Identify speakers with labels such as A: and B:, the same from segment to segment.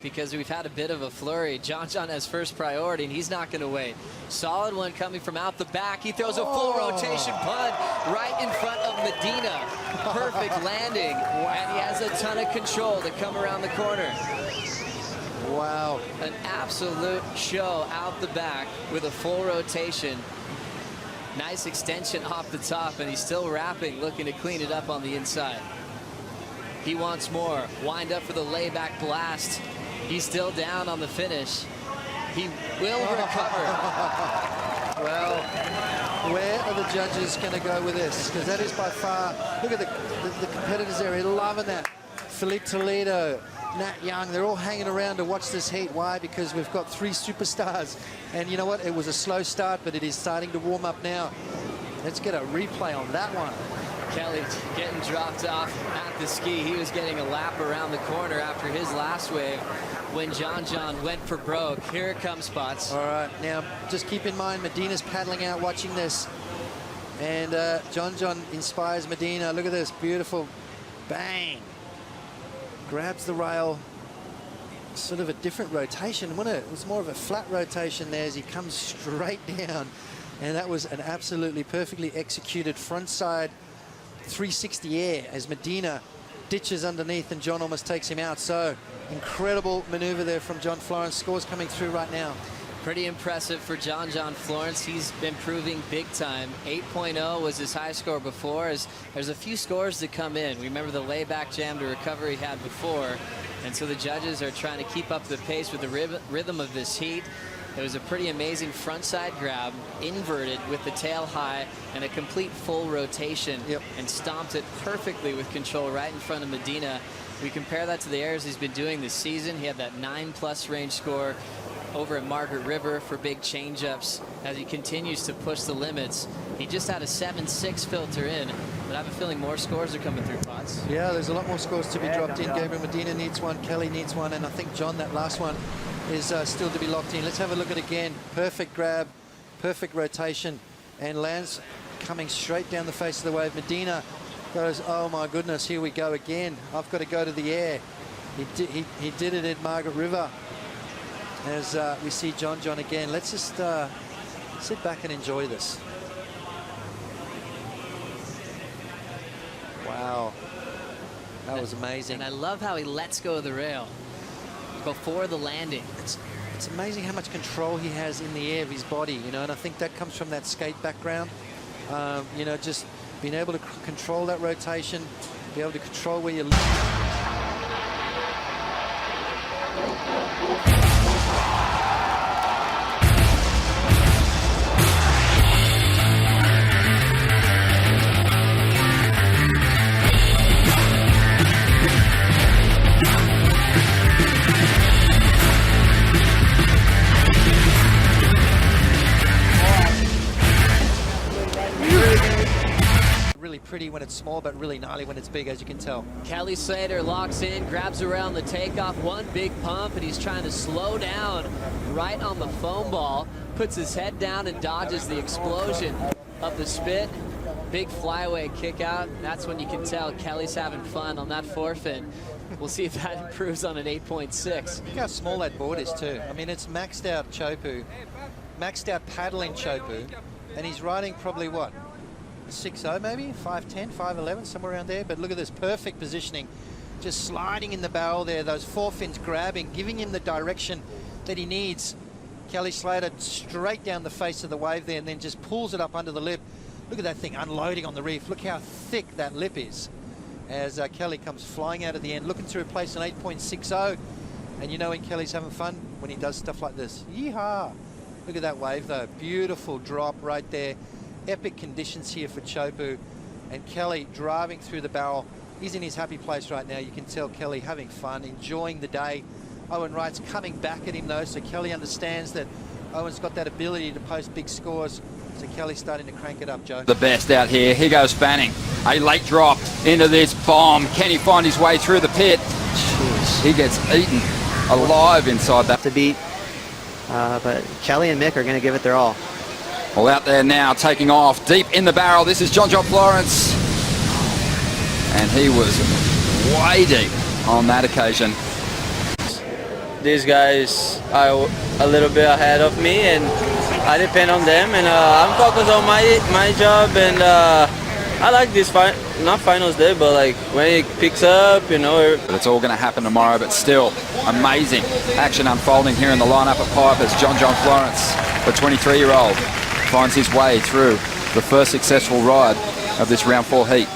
A: because we've had a bit of a flurry. John has first priority, and he's not going to wait. Solid one coming from out the back. He throws a full rotation punt right in front of Medina. Perfect landing, and he has a ton of control to come around the corner.
B: Wow.
A: An absolute show out the back with a full rotation. Nice extension off the top, and he's still wrapping, looking to clean it up on the inside. He wants more. Wind up for the layback blast. He's still down on the finish. He will recover.
B: Well, where are the judges going to go with this? Because that is by far, look at the competitors there, they're loving that. Filipe Toledo, Nat Young, they're all hanging around to watch this heat. Why? Because we've got three superstars. And you know what? It was a slow start, but it is starting to warm up now. Let's get a replay on that one.
A: Kelly getting dropped off at the ski. He was getting a lap around the corner after his last wave when John went for broke. Here it comes, Spots.
B: All right, now just keep in mind Medina's paddling out watching this. And John inspires Medina. Look at this, beautiful bang. Grabs the rail, sort of a different rotation. It was more of a flat rotation there as he comes straight down. And that was an absolutely perfectly executed frontside 360 air as Medina ditches underneath and John almost takes him out. So incredible maneuver there from John Florence. Scores coming through right now.
A: Pretty impressive for John Florence. He's been proving big time. 8.0 was his high score before. There's a few scores to come in. Remember the layback jam to recover he had before. And so the judges are trying to keep up the pace with the rhythm of this heat. It was a pretty amazing frontside grab, inverted with the tail high and a complete full rotation.
B: Yep.
A: And stomped it perfectly with control right in front of Medina. We compare that to the airs he's been doing this season. He had that 9+ range score over at Margaret River for big change-ups as he continues to push the limits. He just had a 7.6 filter in, but I have a feeling more scores are coming through, Potts.
B: Yeah, there's a lot more scores to be dropped in. Gabriel Medina needs one, Kelly needs one, and I think John, that last one, is still to be locked in. Let's have a look at it again. Perfect grab, perfect rotation, and lands coming straight down the face of the wave. Medina goes, oh my goodness, here we go again. I've got to go to the air. He did it at Margaret River. As we see John again. Let's just sit back and enjoy this. Wow, that was amazing.
A: And I love how he lets go of the rail before the landing.
B: It's amazing how much control he has in the air of his body, you know, and I think that comes from that skate background. You know, just being able to control that rotation, be able to control where you're pretty when it's small, but really gnarly when it's big, as you can tell.
A: Kelly Slater locks in, grabs around the takeoff, one big pump, and he's trying to slow down right on the foam ball, puts his head down and dodges the explosion of the spit. Big flyaway kick out. That's when you can tell Kelly's having fun on that forefin. We'll see if that improves on an 8.6.
B: Look how small that board is too. I mean, it's maxed out Chopu, maxed out paddling Chopu, and he's riding probably what? 6.0 maybe, 5.10, 5.11, somewhere around there. But look at this perfect positioning, just sliding in the barrel there, those forefins grabbing, giving him the direction that he needs. Kelly Slater straight down the face of the wave there and then just pulls it up under the lip. Look at that thing unloading on the reef. Look how thick that lip is as Kelly comes flying out at the end, looking to replace an 8.60. And you know when Kelly's having fun? When he does stuff like this. Yeehaw! Look at that wave though, beautiful drop right there. Epic conditions here for Chopu, and Kelly driving through the barrel. He's in his happy place right now. You can tell Kelly having fun, enjoying the day. Owen Wright's coming back at him though, so Kelly understands that Owen's got that ability to post big scores. So Kelly's starting to crank it up, Joe.
C: The best out here. Here goes Fanning. A late drop into this bomb. Can he find his way through the pit? Jeez. He gets eaten alive inside that.
D: To beat, but Kelly and Mick are going to give it their all.
C: Well, out there now, taking off deep in the barrel. This is John Florence. And he was way deep on that occasion.
E: these guys are a little bit ahead of me, and I depend on them. And I'm focused on my job, and I like this not finals day, but like when it picks up, you know.
C: But it's all going to happen tomorrow, but still amazing action unfolding here in the lineup at Pipe as John Florence, the 23-year-old, finds his way through the first successful ride of this round 4 heat.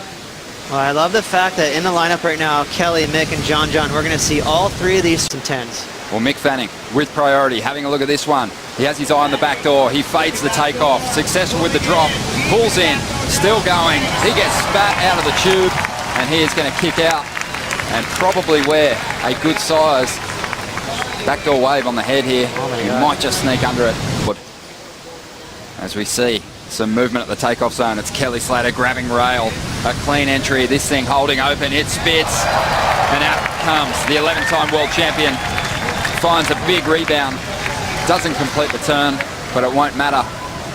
D: Well, I love the fact that in the lineup right now, Kelly, Mick, and John, we're going to see all 3 of these in 10s.
C: Well, Mick Fanning with priority, having a look at this one. He has his eye on the back door. He fades the takeoff. Successful with the drop. Pulls in. Still going. He gets spat out of the tube, and he is going to kick out and probably wear a good size backdoor wave on the head here. He might just sneak under it. As we see some movement at the takeoff zone, it's Kelly Slater grabbing rail. A clean entry. This thing holding open. It spits, and out comes the 11-time world champion. Finds a big rebound. Doesn't complete the turn, but it won't matter.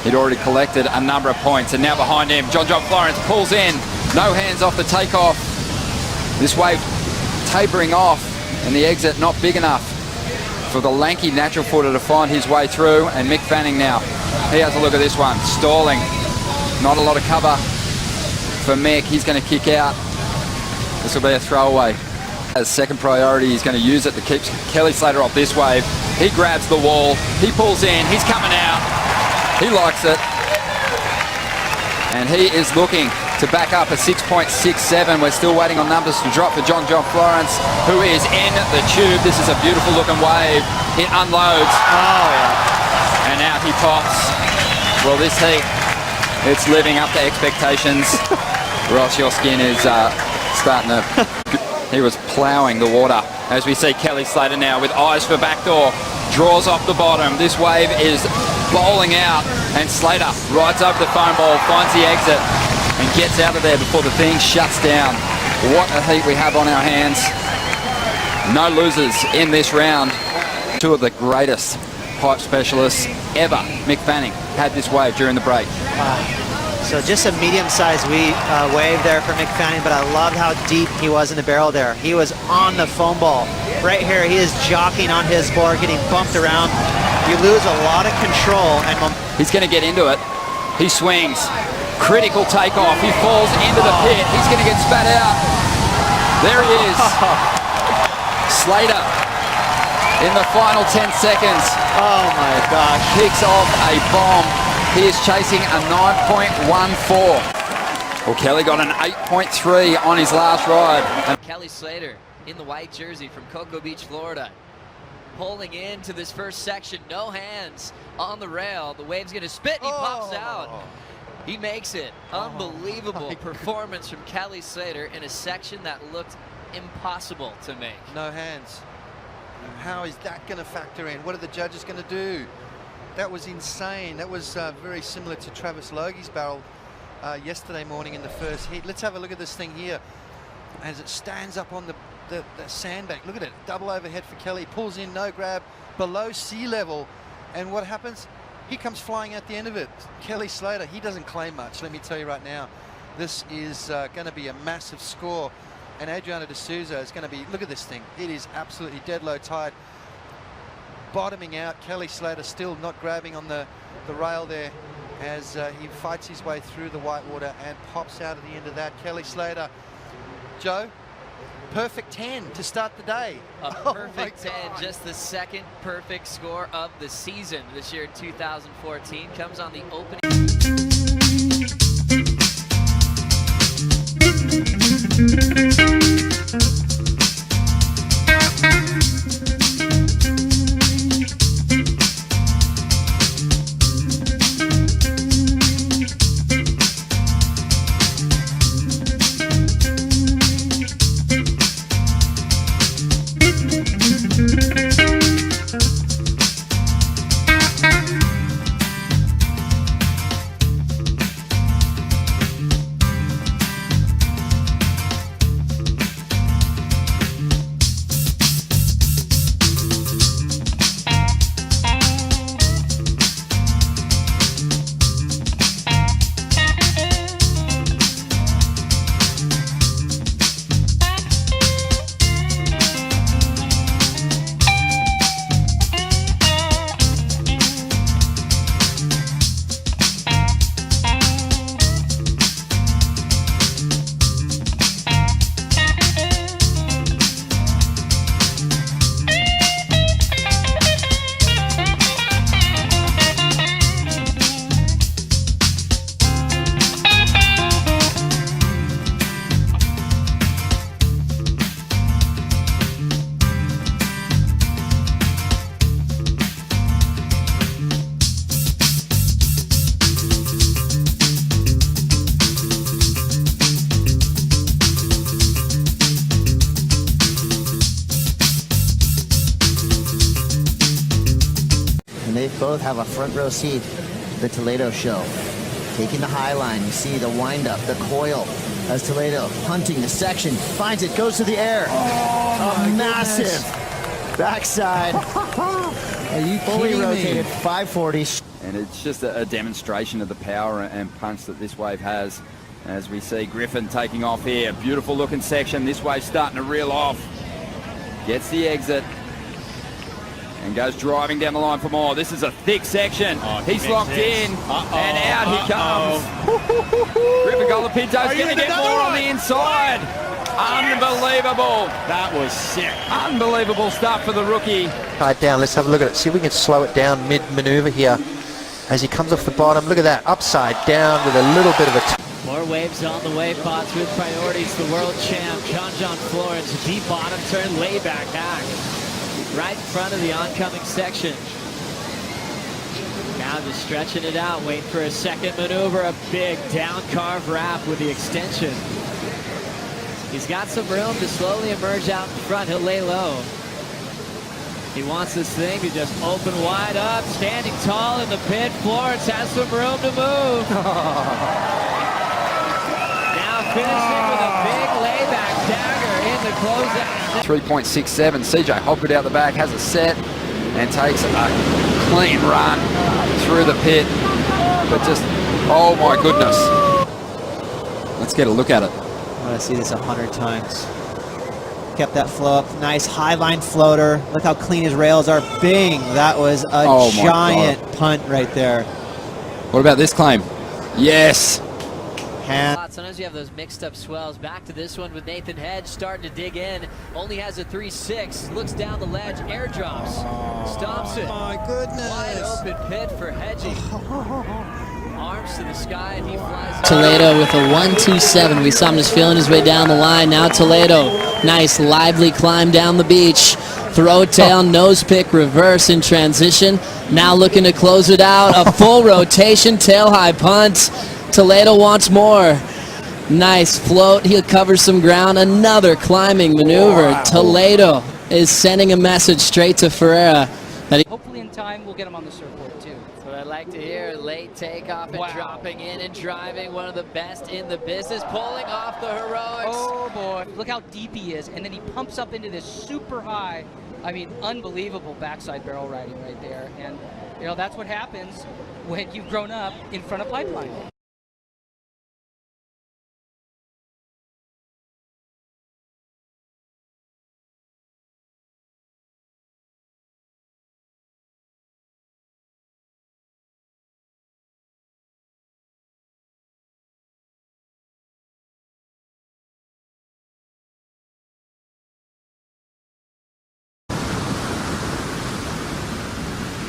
C: He'd already collected a number of points, and now behind him, John Florence pulls in. No hands off the takeoff. This wave tapering off, and the exit not big enough for the lanky natural footer to find his way through. And Mick Fanning now, he has a look at this one. Stalling. Not a lot of cover for Mick. He's going to kick out. This will be a throwaway. As second priority, he's going to use it to keep Kelly Slater off this wave. He grabs the wall. He pulls in. He's coming out. He likes it. And he is looking to back up a 6.67. We're still waiting on numbers to drop for John Florence, who is in the tube. This is a beautiful looking wave. It unloads.
D: Oh, yeah.
C: And now he pops. Well, this heat, it's living up to expectations. Ross, your skin is starting to... He was ploughing the water. As we see Kelly Slater now with eyes for backdoor. Draws off the bottom. This wave is bowling out. And Slater rides over the foam ball, finds the exit, and gets out of there before the thing shuts down. What a heat we have on our hands. No losers in this round. 2 of the greatest pipe specialists ever. Mick Fanning had this wave during the break.
D: So just a medium-sized wave there for Mick Fanning, but I loved how deep he was in the barrel there. He was on the foam ball. Right here, he is jockeying on his board, getting bumped around. You lose a lot of control. And
C: he's going to get into it. He swings. Critical takeoff. He falls into the pit. He's going to get spat out. There he is. Slater in the final 10 seconds.
D: Oh my gosh.
C: Kicks off a bomb. He is chasing a 9.14. Well, Kelly got an 8.3 on his last ride. And
A: Kelly Slater in the white jersey from Cocoa Beach, Florida. Pulling into this first section, no hands on the rail. The wave's going to spit, and he pops out. He makes it. Unbelievable performance from Kelly Slater in a section that looked impossible to make.
B: No hands. How is that going to factor in? What are the judges going to do? That was insane. That was very similar to Travis Logie's barrel yesterday morning in the first heat. Let's have a look at this thing here as it stands up on the sandbank. Look at it, double overhead for Kelly. Pulls in, no grab, below sea level. And what happens? He comes flying out the end of it. Kelly Slater, he doesn't claim much, let me tell you right now. This is going to be a massive score. And Adriano de Souza is going to be, look at this thing. It is absolutely dead low tide. Bottoming out, Kelly Slater still not grabbing on the rail there as he fights his way through the white water and pops out at the end of that. Kelly Slater, Joe, perfect 10 to start the day.
A: A perfect 10, just the second perfect score of the season this year in 2014. Comes on the opening.
F: and they both have a front row seat to the Toledo show. Taking the high line, you see the windup, the coil, as Toledo hunting the section, finds it, goes to the air. A massive backside.
B: Are you
F: Fully
B: kidding
F: rotated
B: me?
F: 540.
C: And it's just a demonstration of the power and punch that this wave has. As we see Griffin taking off here. Beautiful looking section. This wave's starting to reel off. Gets the exit. And goes driving down the line for more. This is a thick section. He's locked in. And out he comes. Griffin Colapinto's going to get more on the inside. Unbelievable.
G: That was sick.
C: Unbelievable stuff for the rookie.
H: Tied down. Let's have a look at it. See if we can slow it down mid-maneuver here. As he comes off the bottom, look at that. Upside down with a little bit of a...
A: More waves on the way, Potts with priorities. The world champ, John Florence, deep bottom turn, layback hack. Right in front of the oncoming section. Now just stretching it out, waiting for a second maneuver, a big down carve wrap with the extension. He's got some room to slowly emerge out in front. He'll lay low. He wants this thing to just open wide up, standing tall in the pit. Florence has some room to move. Now finishing with a big layback dagger in the closeout.
C: 3.67. CJ Hopgood out the back, has a set and takes a clean run through the pit. But just, oh my goodness. Let's get a look at it.
D: I want to see this 100 times. Kept that flow up. Nice high line floater. Look how clean his rails are. Bing! That was a giant punt right there.
C: What about this claim? Yes.
A: Sometimes you have those mixed up swells. Back to this one with Nathan Hedge starting to dig in. Only has a 3.6. Looks down the ledge. Airdrops. Stomps it.
B: My goodness.
A: Wide open pit for Hedgie. Arms to the sky and he flies.
I: Toledo with a 1-2-7. We saw him just feeling his way down the line. Now Toledo. Nice lively climb down the beach. Throw tail, nose pick, reverse in transition. Now looking to close it out. A full rotation, tail high punt. Toledo wants more. Nice float. He'll cover some ground. Another climbing maneuver. Wow. Toledo is sending a message straight to Ferreira. That
J: hopefully in time we'll get him on the surfboard too.
A: That's what I like to hear. Late takeoff and dropping in and driving. One of the best in the business. Pulling off the heroics.
J: Oh boy. Look how deep he is. And then he pumps up into this super high, I mean, unbelievable backside barrel riding right there. And, you know, that's what happens when you've grown up in front of Pipeline.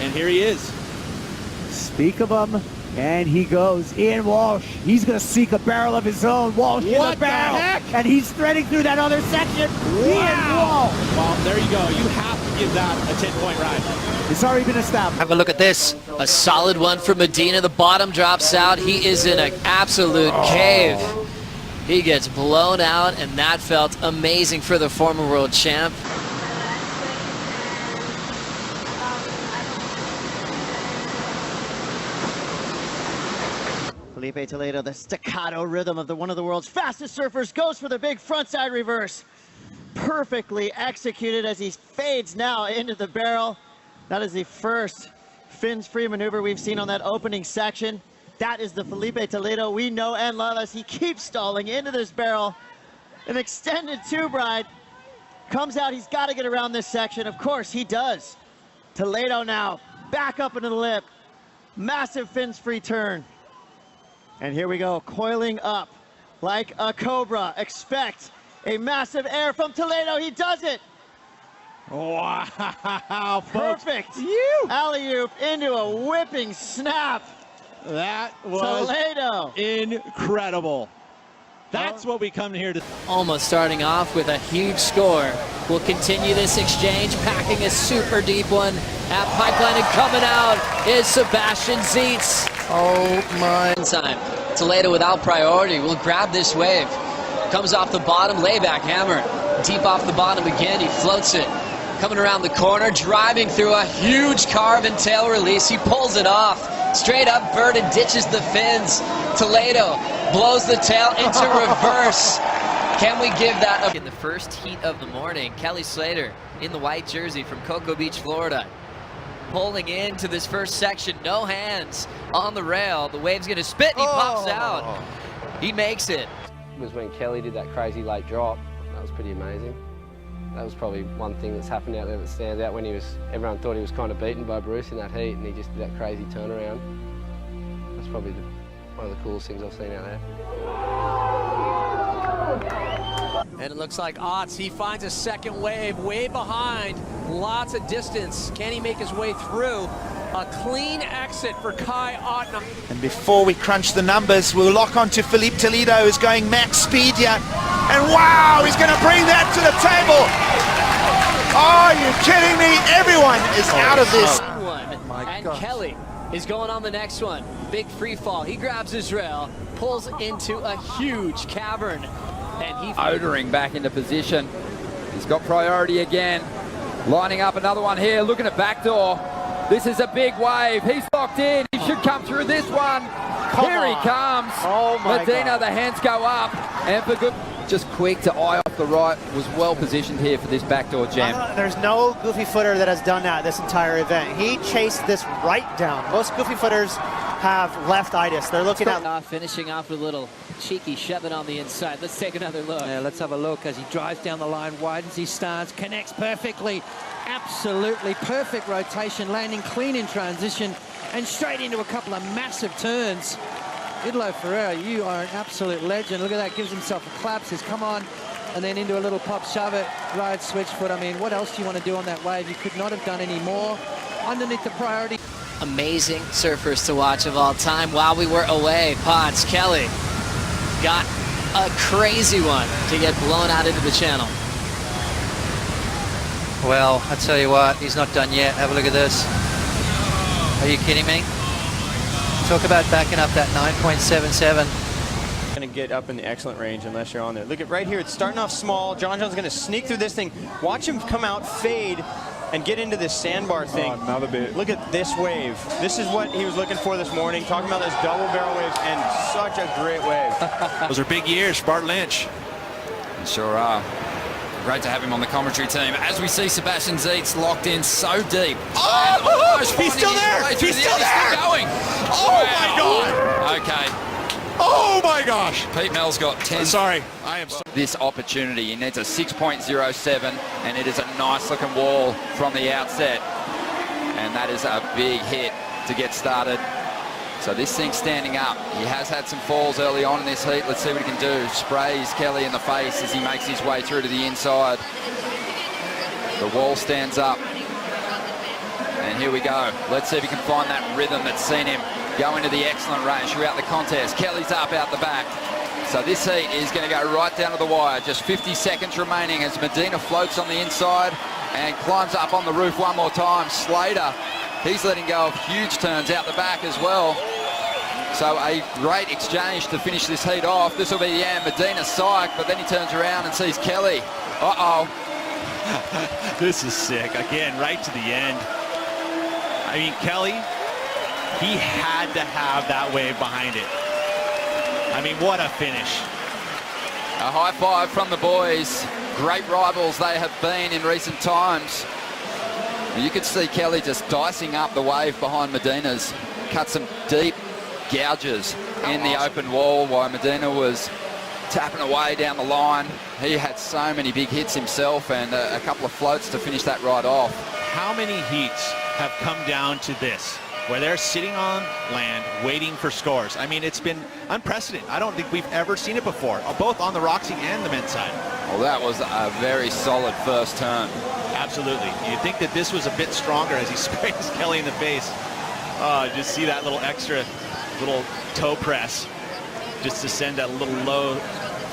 G: And here he is.
D: Speak of him, and he goes. Ian Walsh, he's going to seek a barrel of his own. Walsh in the barrel, and he's threading through that other section.
G: Wow.
D: Ian Walsh.
G: Well, there you go. You have to give that a 10-point ride.
D: It's already been established.
A: Have a look at this. A solid one for Medina. The bottom drops out. He is in an absolute cave. He gets blown out, and that felt amazing for the former world champ.
F: Felipe Toledo, the staccato rhythm of one of the world's fastest surfers, goes for the big frontside reverse. Perfectly executed as he fades now into the barrel. That is the first fins-free maneuver we've seen on that opening section. That is the Felipe Toledo we know and love as he keeps stalling into this barrel. An extended tube ride. Comes out, he's got to get around this section. Of course, he does. Toledo now, back up into the lip. Massive fins-free turn. And here we go, coiling up like a cobra. Expect a massive air from Toledo. He does it.
G: Wow,
F: perfect. Alley-oop into a whipping snap.
G: That was
F: Toledo.
G: Incredible. That's what we come here to.
A: Almost starting off with a huge score. We'll continue this exchange, packing a super deep one at Pipeline, and coming out is Sebastian Zietz.
B: Oh my.
A: Time. Toledo without priority will grab this wave. Comes off the bottom, layback hammer. Deep off the bottom again, he floats it. Coming around the corner, driving through a huge carve and tail release. He pulls it off. Straight up, Burden ditches the fins. Toledo blows the tail into reverse. Can we give that a... In the first heat of the morning, Kelly Slater in the white jersey from Cocoa Beach, Florida. Pulling into this first section, no hands on the rail. The wave's gonna spit, and he pops out. He makes it.
E: It was when Kelly did that crazy late drop. That was pretty amazing. That was probably one thing that's happened out there that stands out when everyone thought he was kind of beaten by Bruce in that heat, and he just did that crazy turnaround. That's probably one of the coolest things I've seen out there.
K: And it looks like Otts, he finds a second wave way behind, lots of distance. Can he make his way through? A clean exit for Kai Ottenham.
L: And before we crunch the numbers, we'll lock on to Filipe Toledo, who's going max speed here. And wow, he's going to bring that to the table. Oh, are you kidding me? Everyone is out of this.
A: And Kelly is going on the next one. Big free fall. He grabs his rail, pulls into a huge cavern. And he
C: Odoring back into position. He's got priority again. Lining up another one here, looking at backdoor. This is a big wave. He's locked in. He should come through this one. Here he comes.
F: Oh my
C: Medina,
F: God.
C: the hands go up. And for good, just quick to eye off the right, was well positioned here for this backdoor jam.
D: There's no goofy footer that has done that this entire event. He chased this right down. Most goofy footers have left-itis. They're looking at...
A: finishing off with a little cheeky shoving on the inside. Let's take another look.
K: Yeah, let's have a look as he drives down the line, widens his stance, connects perfectly. Absolutely perfect rotation, landing clean in transition and straight into a couple of massive turns. Idlo Ferreira, you are an absolute legend. Look at that, gives himself a clap, says come on, and then into a little pop shove it, ride switch foot. I mean, what else do you want to do on that wave? You could not have done any more. Underneath the priority.
A: Amazing surfers to watch of all time. While we were away, Potts, Kelly got a crazy one to get blown out into the channel.
B: Well, I tell you what, he's not done yet. Have a look at this. Are you kidding me? Talk about backing up that 9.77.
M: Going to get up in the excellent range unless you're on there. Look at right here. It's starting off small. John John's going to sneak through this thing. Watch him come out, fade, and get into this sandbar thing.
N: Another bit.
M: Look at this wave. This is what he was looking for this morning. Talking about those double barrel waves, and such a great wave.
L: Those are big years for Bart Lynch.
C: Sure are. Great to have him on the commentary team. As we see Sebastian Zeitz locked in so deep.
L: Oh, he's still there. He's still there.
C: He's still going.
L: Oh my God.
C: Okay.
L: Oh my gosh.
C: Pete Mel's got 10.
L: Sorry, I am sorry.
C: This opportunity. He needs a 6.07, and it is a nice looking wall from the outset. And that is a big hit to get started. So this thing's standing up. He has had some falls early on in this heat. Let's see what he can do. Sprays Kelly in the face as he makes his way through to the inside. The wall stands up. And here we go. Let's see if he can find that rhythm that's seen him go into the excellent range throughout the contest. Kelly's up out the back. So this heat is going to go right down to the wire. Just 50 seconds remaining as Medina floats on the inside and climbs up on the roof one more time. Slater, he's letting go of huge turns out the back as well. So a great exchange to finish this heat off. This will be the end. Medina psyched, but then he turns around and sees Kelly. Uh-oh.
G: This is sick. Again, right to the end. I mean, Kelly, he had to have that wave behind it. I mean, what a finish.
C: A high five from the boys. Great rivals they have been in recent times. You could see Kelly just dicing up the wave behind Medina's. Cut some deep gouges in the open wall while Medina was tapping away down the line. He had so many big hits himself and a couple of floats to finish that right off.
G: How many heats have come down to this, where they're sitting on land waiting for scores? I mean, it's been unprecedented. I don't think we've ever seen it before, both on the Roxy and the men's side.
C: Well, that was a very solid first turn.
G: Absolutely. You'd think that this was a bit stronger as he sprays Kelly in the face. Just see that little extra little toe press just to send that little low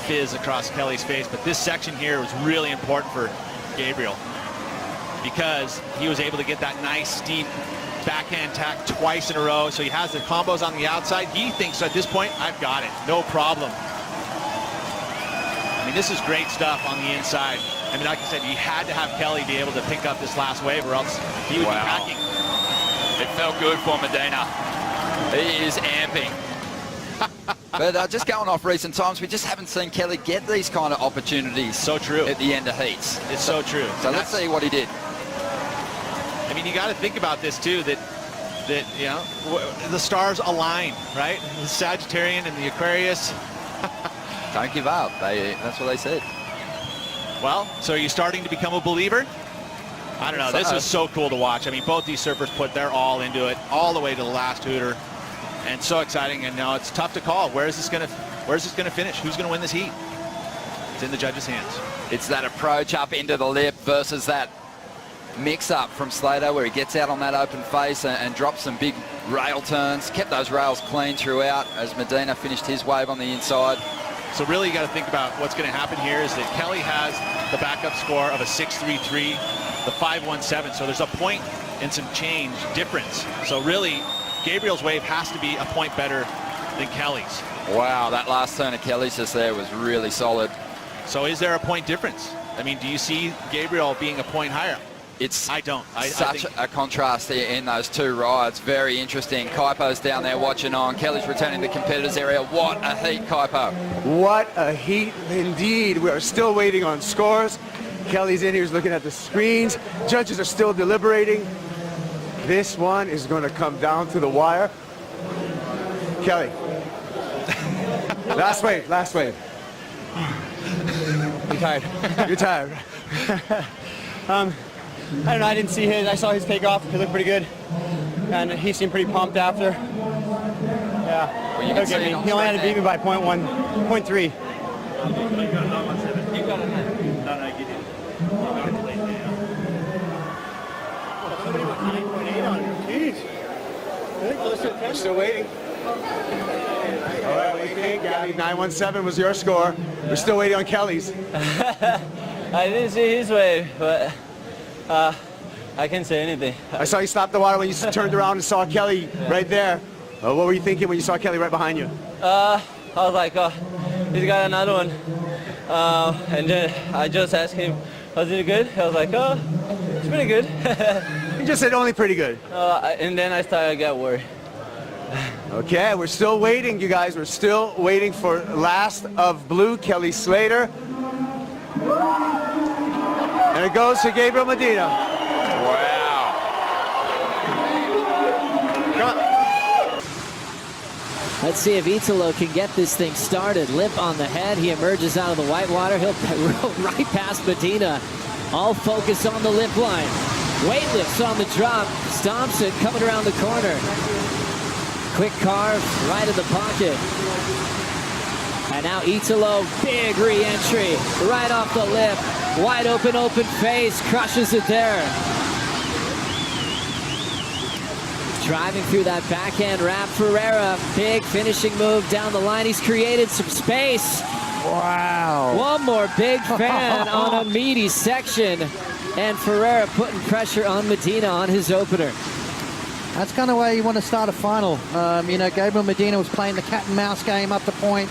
G: fizz across Kelly's face. But this section here was really important for Gabriel because he was able to get that nice steep backhand tack twice in a row. So he has the combos on the outside. He thinks at this point, I've got it, no problem. I mean, this is great stuff on the inside. I mean, like I said, you had to have Kelly be able to pick up this last wave, or else he would be packing.
C: It felt good for Medina. He is amping. But just going off recent times, we just haven't seen Kelly get these kind of opportunities.
G: So true.
C: At the end of heats.
G: It's so true.
C: So let's see what he did.
G: I mean, you got to think about this too, that you know, the stars align, right? The Sagittarian and the Aquarius.
C: Don't give up. That's what they said.
G: Well, so are you starting to become a believer? I don't know. This is so cool to watch. I mean, both these surfers put their all into it, all the way to the last hooter, and so exciting. And now it's tough to call. Where is this going to finish? Who's going to win this heat? It's in the judges' hands.
C: It's that approach up into the lip versus that mix-up from Slater, where he gets out on that open face and drops some big rail turns. Kept those rails clean throughout as Medina finished his wave on the inside.
G: So really you got to think about what's going to happen here is that Kelly has the backup score of a 6.33, the 5.17. So there's a point and some change difference. So really, Gabriel's wave has to be a point better than Kelly's.
C: Wow, that last turn of Kelly's just there was really solid.
G: So is there a point difference? I mean, do you see Gabriel being a point higher? I don't.
C: Such a contrast here in those two rides. Very interesting. Kaipo's down there watching on. Kelly's returning to the competitors area. What a heat, Kaipo.
N: What a heat indeed. We are still waiting on scores. Kelly's in here, he's looking at the screens. Judges are still deliberating. This one is going to come down to the wire. Kelly. Last wave, last wave.
M: I'm tired.
N: You're tired.
M: I don't know, I didn't see his. I saw his takeoff. He looked pretty good. And he seemed pretty pumped after. Yeah.
C: Well, you can see
M: me. He only had to beat me by 0.1, 0.3.
N: We're still waiting. All right, what do you think, Gabby? 917 was your score. We're still waiting on Kelly's.
E: I didn't see his wave, but I can't say anything.
N: I saw you stop the water when you turned around and saw Kelly right there. What were you thinking when you saw Kelly right behind you?
E: I was like, oh, he's got another one. And then I just asked him, was it good? I was like, oh, it's pretty good.
N: You just said only pretty good.
E: And then I started to get worried.
N: Okay, we're still waiting, you guys. We're still waiting for last of blue, Kelly Slater. And it goes to Gabriel Medina.
C: Wow.
N: Come on.
I: Let's see if Italo can get this thing started. Lip on the head. He emerges out of the whitewater. He'll roll right past Medina. All focus on the lip line. Weightlifts on the drop. Stomps it coming around the corner. Quick carve right in the pocket. And now Italo, big re-entry. Right off the lip. Wide open face. Crushes it there. Driving through that backhand wrap. Ferreira, big finishing move down the line. He's created some space.
K: Wow.
I: One more big fan on a meaty section. And Ferreira putting pressure on Medina on his opener.
K: That's kind of where you want to start a final. You know, Gabriel Medina was playing the cat and mouse game up the point.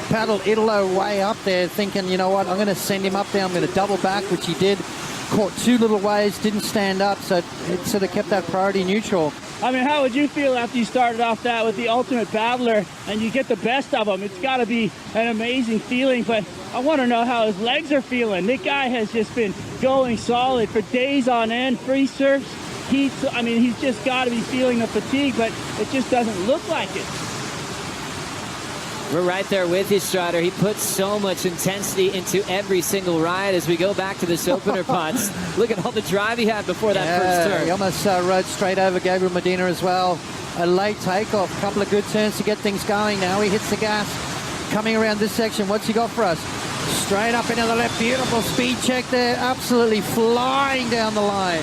K: Paddled Italo way up there thinking, you know what, I'm going to send him up there. I'm going to double back, which he did. Caught two little waves, didn't stand up, so it sort of kept that priority neutral.
O: I mean, how would you feel after you started off that with the ultimate battler and you get the best of him? It's got to be an amazing feeling, but I want to know how his legs are feeling. That guy has just been going solid for days on end, free surfs, heats. I mean, he's just got to be feeling the fatigue, but it just doesn't look like it.
I: We're right there with you, Strider. He puts so much intensity into every single ride as we go back to this opener putts. Look at all the drive he had before that first turn.
K: He almost rode straight over Gabriel Medina as well. A late takeoff, a couple of good turns to get things going. Now he hits the gas. Coming around this section, what's he got for us? Straight up into the left, beautiful speed check there. Absolutely flying down the line.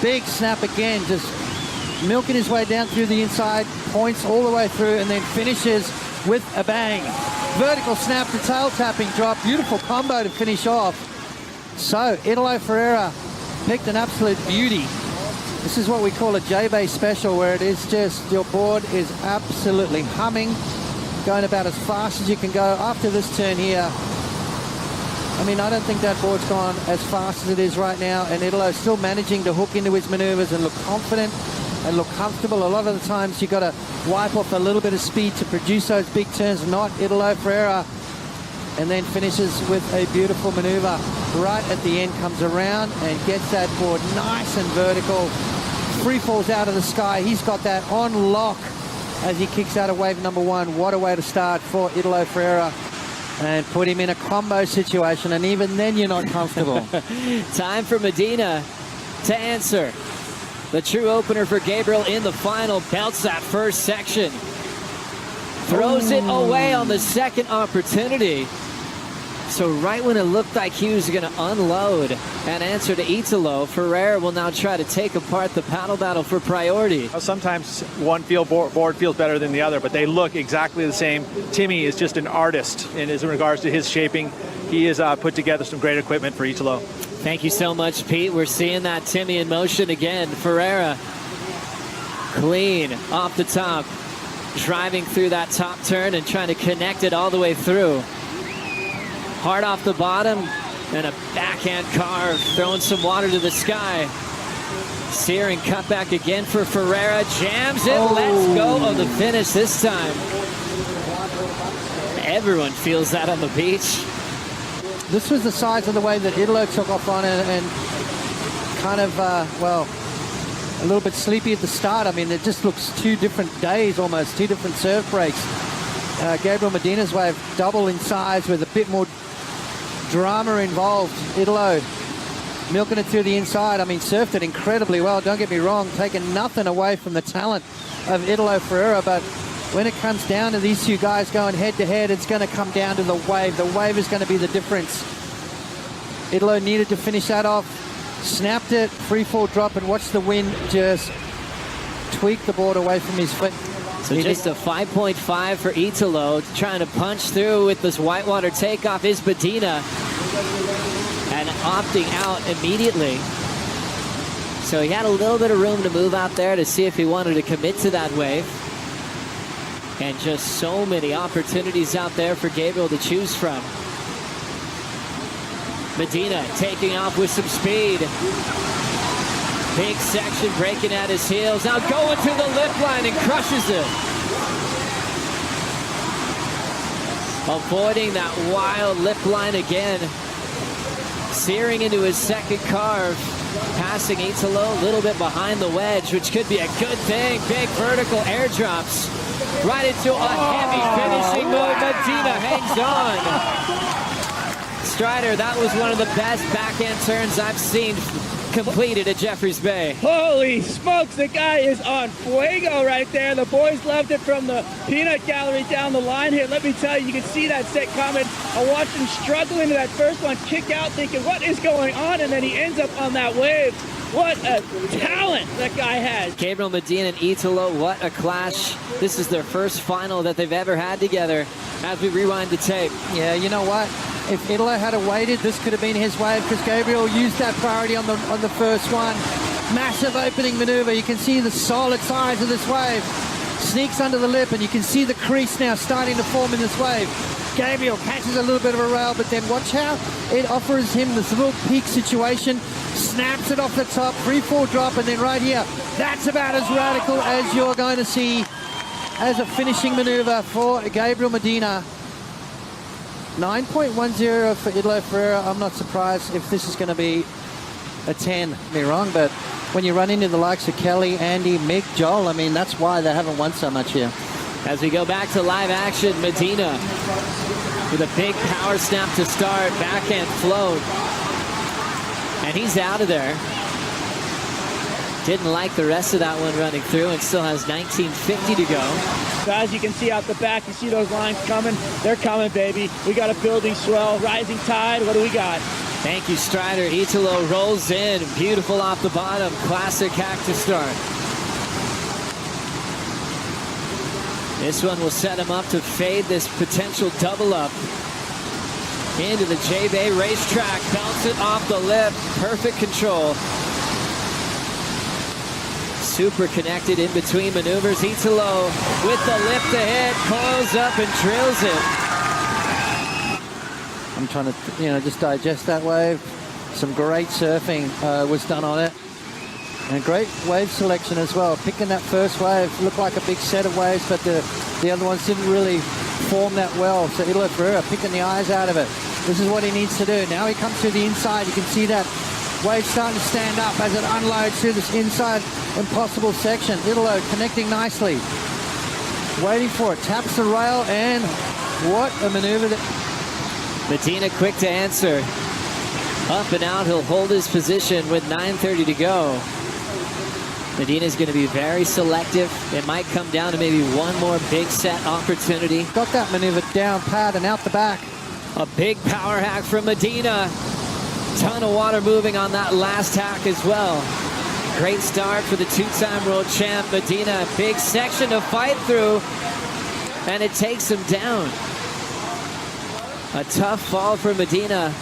K: Big snap again, just milking his way down through the inside, points all the way through, and then finishes with a bang. Vertical snap to tail tapping drop. Beautiful combo to finish off. So, Italo Ferreira picked an absolute beauty. This is what we call a J-Bay special, where it is just, your board is absolutely humming, going about as fast as you can go. After this turn here, I mean, I don't think that board's gone as fast as it is right now, and Italo's still managing to hook into his maneuvers and look confident and look comfortable. A lot of the times you got to wipe off a little bit of speed to produce those big turns, not Italo Ferreira, and then finishes with a beautiful maneuver right at the end, comes around and gets that board nice and vertical, free falls out of the sky. He's got that on lock as he kicks out of wave number one. What a way to start for Italo Ferreira, and put him in a combo situation, and even then you're not comfortable.
I: Time for Medina to answer. The true opener for Gabriel in the final, belts that first section. Throws it away on the second opportunity. So right when it looked like he was going to unload and answer to Italo, Ferreira will now try to take apart the paddle battle for priority.
P: Sometimes one board feels better than the other, but they look exactly the same. Timmy is just an artist in regards to his shaping. He has put together some great equipment for Italo.
I: Thank you so much, Pete. We're seeing that Timmy in motion again. Ferreira, clean off the top, driving through that top turn and trying to connect it all the way through. Hard off the bottom, and a backhand carve, throwing some water to the sky. Searing cutback again for Ferreira, jams it, lets go of the finish this time. Everyone feels that on the beach.
K: This was the size of the wave that Italo took off on, and kind of, well, a little bit sleepy at the start. I mean, it just looks two different days almost, two different serve breaks. Gabriel Medina's wave double in size with a bit more drama involved. Italo milking it through the inside. I mean, surfed it incredibly well, don't get me wrong, taking nothing away from the talent of Italo Ferreira, but when it comes down to these two guys going head to head, it's going to come down to the wave. The wave is going to be the difference. Italo needed to finish that off, snapped it, free fall drop, and watch the wind just tweak the board away from his foot.
I: So just a 5.5 for Italo, trying to punch through with this whitewater takeoff is Medina, and opting out immediately. So he had a little bit of room to move out there to see if he wanted to commit to that wave. And just so many opportunities out there for Gabriel to choose from. Medina taking off with some speed. Big section breaking at his heels. Now going to the lip line and crushes it. Avoiding that wild lip line again. Searing into his second carve. Passing Italo a little bit behind the wedge, which could be a good thing. Big vertical airdrops. Right into a heavy finishing move. Medina hangs on. Strider, that was one of the best backhand turns I've seen completed at Jeffreys Bay.
O: Holy smokes, the guy is on fuego right there. The boys loved it from the peanut gallery down the line here. Let me tell you, you can see that set coming. I watched him struggle into that first one, kick out thinking, what is going on? And then he ends up on that wave. What a talent that guy has.
I: Gabriel Medina and Italo, what a clash. This is their first final that they've ever had together as we rewind the tape.
K: Yeah, you know what? If Italo had waited, this could have been his wave, because Gabriel used that priority on the first one. Massive opening maneuver. You can see the solid size of this wave. Sneaks under the lip, and you can see the crease now starting to form in this wave. Gabriel catches a little bit of a rail, but then watch how it offers him this little peak situation. Snaps it off the top, free fall drop, and then right here, that's about as radical as you're going to see as a finishing maneuver for Gabriel Medina. 9.10 for Italo Ferreira. I'm not surprised if this is going to be a 10. Be wrong, but when you run into the likes of Kelly, Andy, Mick, Joel, I mean, that's why they haven't won so much here.
I: As we go back to live action, Medina with a big power snap to start, backhand float. And he's out of there. Didn't like the rest of that one running through, and still has 19.50 to go.
O: So as you can see out the back, you see those lines coming. They're coming, baby. We got a building swell, rising tide. What do we got?
I: Thank you, Strider. Italo rolls in. Beautiful off the bottom. Classic hack to start. This one will set him up to fade this potential double up into the J-Bay racetrack. Bounce it off the lip. Perfect control. Super connected in between maneuvers. Italo with the lip to hit, coils up and drills it.
K: I I'm trying to, just digest that wave. Some great surfing was done on it. And great wave selection as well. Picking that first wave looked like a big set of waves, but the other ones didn't really form that well. So Italo Ferreira picking the eyes out of it. This is what he needs to do. Now he comes through the inside. You can see that wave starting to stand up as it unloads through this inside impossible section. Italo connecting nicely. Waiting for it. Taps the rail, and what a maneuver.
I: Medina quick to answer. Up and out, he'll hold his position with 9:30 to go. Medina's going to be very selective. It might come down to maybe one more big set opportunity.
K: Got that maneuver down pat and out the back.
I: A big power hack from Medina. Ton of water moving on that last hack as well. Great start for the two-time world champ Medina. Big section to fight through, and it takes him down. A tough fall for Medina,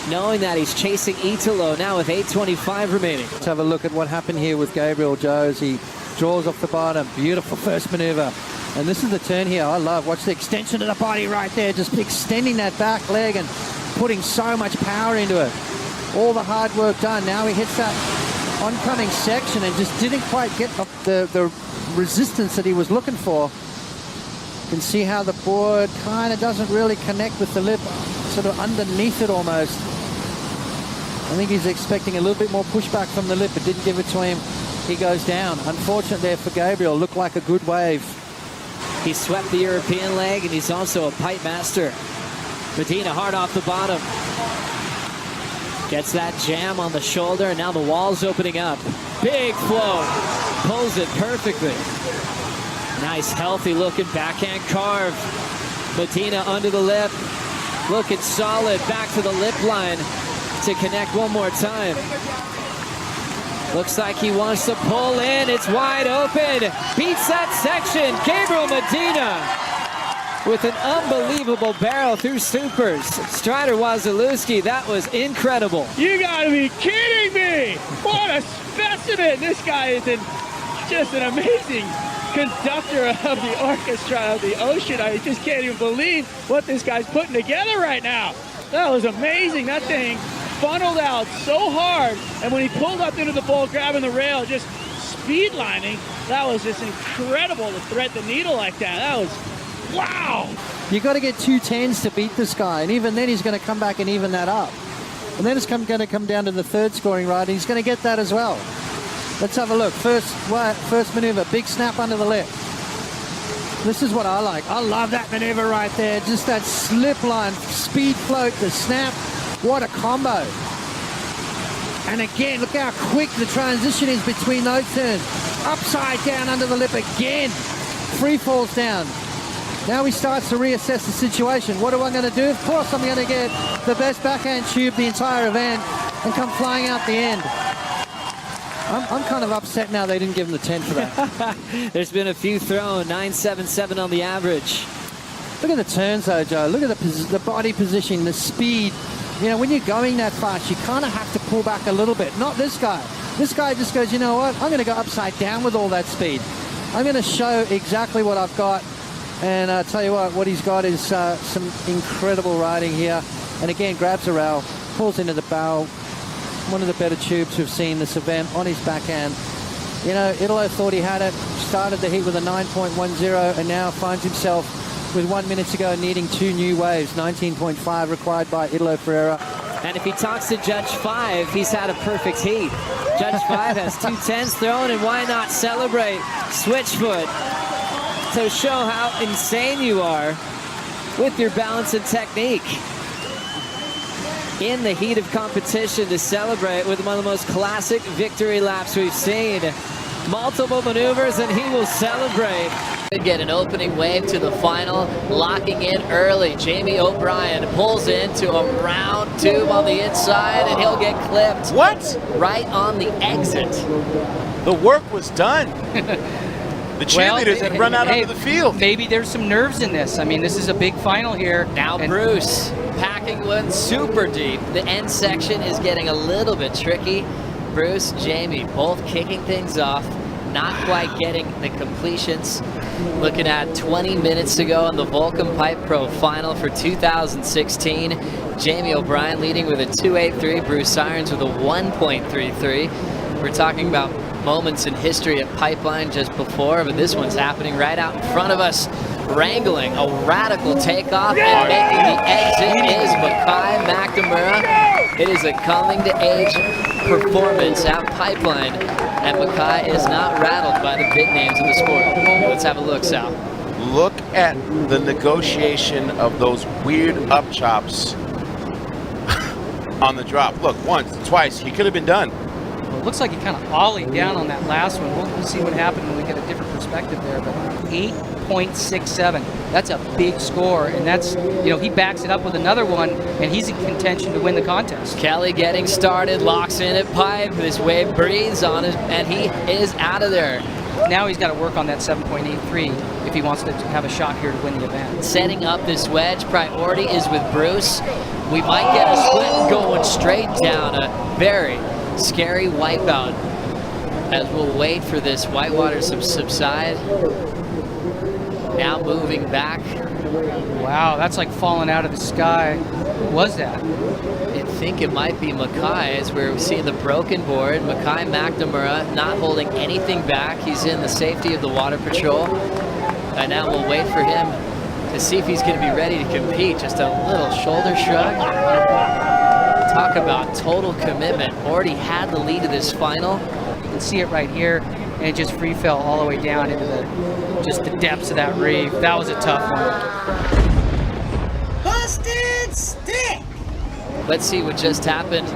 I: knowing that he's chasing Italo now with 8:25 remaining.
K: Let's have a look at what happened here with Gabriel Joe as he draws off the bottom. Beautiful first maneuver. And this is the turn here I love. Watch the extension of the body right there, just extending that back leg and putting so much power into it. All the hard work done. Now he hits that oncoming section and just didn't quite get the resistance that he was looking for. You can see how the board kind of doesn't really connect with the lip, sort of underneath it almost. I think he's expecting a little bit more pushback from the lip. It didn't give it to him. He goes down. Unfortunate there for Gabriel. Looked like a good wave.
I: He swept the European leg, and he's also a pipe master. Medina hard off the bottom. Gets that jam on the shoulder, and now the wall's opening up. Big flow. Pulls it perfectly. Nice, healthy looking backhand carve. Medina under the lip. Looking solid. Back to the lip line to connect one more time. Looks like he wants to pull in. It's wide open. Beats that section. Gabriel Medina with an unbelievable barrel through supers. Strider Wasilewski, that was incredible.
O: You gotta be kidding me! What a specimen! This guy is just an amazing conductor of the orchestra of the ocean. I just can't even believe what this guy's putting together right now. That was amazing. That thing funneled out so hard, and when he pulled up into the bowl, grabbing the rail, just speed lining, that was just incredible to thread the needle like that. That was, wow!
K: You got to get 210s to beat this guy, and even then he's going to come back and even that up. And then it's going to come down to the third scoring ride, and he's going to get that as well. Let's have a look. First maneuver, big snap under the lip. This is what I like. I love that maneuver right there. Just that slip line, speed float, the snap. What a combo. And again, look how quick the transition is between those turns. Upside down under the lip again. Free falls down. Now he starts to reassess the situation. What am I going to do? Of course I'm going to get the best backhand tube the entire event and come flying out the end. I'm kind of upset now they didn't give him the 10 for that.
I: There's been a few thrown, 9.77 on the average.
K: Look at the turns though, Joe. Look at the body positioning, the speed. You know, when you're going that fast, you kind of have to pull back a little bit. Not this guy. This guy just goes, you know what? I'm going to go upside down with all that speed. I'm going to show exactly what I've got. And I'll tell you what he's got is some incredible riding here. And again, grabs a rail, pulls into the barrel. One of the better tubes we've seen this event on his backhand. You know, Italo thought he had it, started the heat with a 9.10, and now finds himself with 1 minute to go needing two new waves. 19.5 required by Italo Ferreira.
I: And if he talks to Judge 5, he's had a perfect heat. Judge 5 has 2 10s thrown, and why not celebrate Switchfoot to show how insane you are with your balance and technique. In the heat of competition to celebrate with one of the most classic victory laps we've seen. Multiple maneuvers, and he will celebrate.
A: Get an opening wave to the final, locking in early. Jamie O'Brien pulls into a round tube on the inside, and he'll get clipped.
L: What?
A: Right on the exit.
L: The work was done. The cheerleaders had run out onto the field.
J: Maybe there's some nerves in this. I mean, this is a big final here.
A: Now Bruce packing one super deep. The end section is getting a little bit tricky. Bruce, Jamie, both kicking things off. not quite getting the completions. Looking at 20 minutes to go in the Vulcan Pipe Pro Final for 2016. Jamie O'Brien leading with a 2.83, Bruce Irons with a 1.33. We're talking about moments in history at Pipeline just before, but this one's happening right out in front of us. Wrangling, a radical takeoff, and making the exit is Mackay McNamara. It is a coming-to-age performance at Pipeline, and Mackay is not rattled by the big names in the sport. Let's have a look, Sal.
Q: Look at the negotiation of those weird up chops on the drop. Look, once, twice, he could have been done.
J: Well, it looks like he kind of ollied down on that last one. We'll see what happened when we get a different perspective there, but 8.67. That's a big score, and that's, you know, he backs it up with another one, and he's in contention to win the contest.
A: Kelly getting started, locks in at pipe. This wave breathes on it, and he is out of there.
J: Now he's got to work on that 7.83 if he wants to have a shot here to win the event.
A: Setting up this wedge, priority is with Bruce. We might get a split going straight down. A very scary wipeout as we'll wait for this whitewater to subside. Now moving back.
J: Wow, that's like falling out of the sky. What was that?
A: I think it might be Mackay as we're seeing the broken board. Mackay McNamara not holding anything back. He's in the safety of the water patrol. And now we'll wait for him to see if he's going to be ready to compete. Just a little shoulder shrug. Talk about total commitment. Already had the lead of this final.
J: You can see it right here, and it just free fell all the way down into the depths of that reef. That was a tough one.
R: Busted stick!
A: Let's see what just happened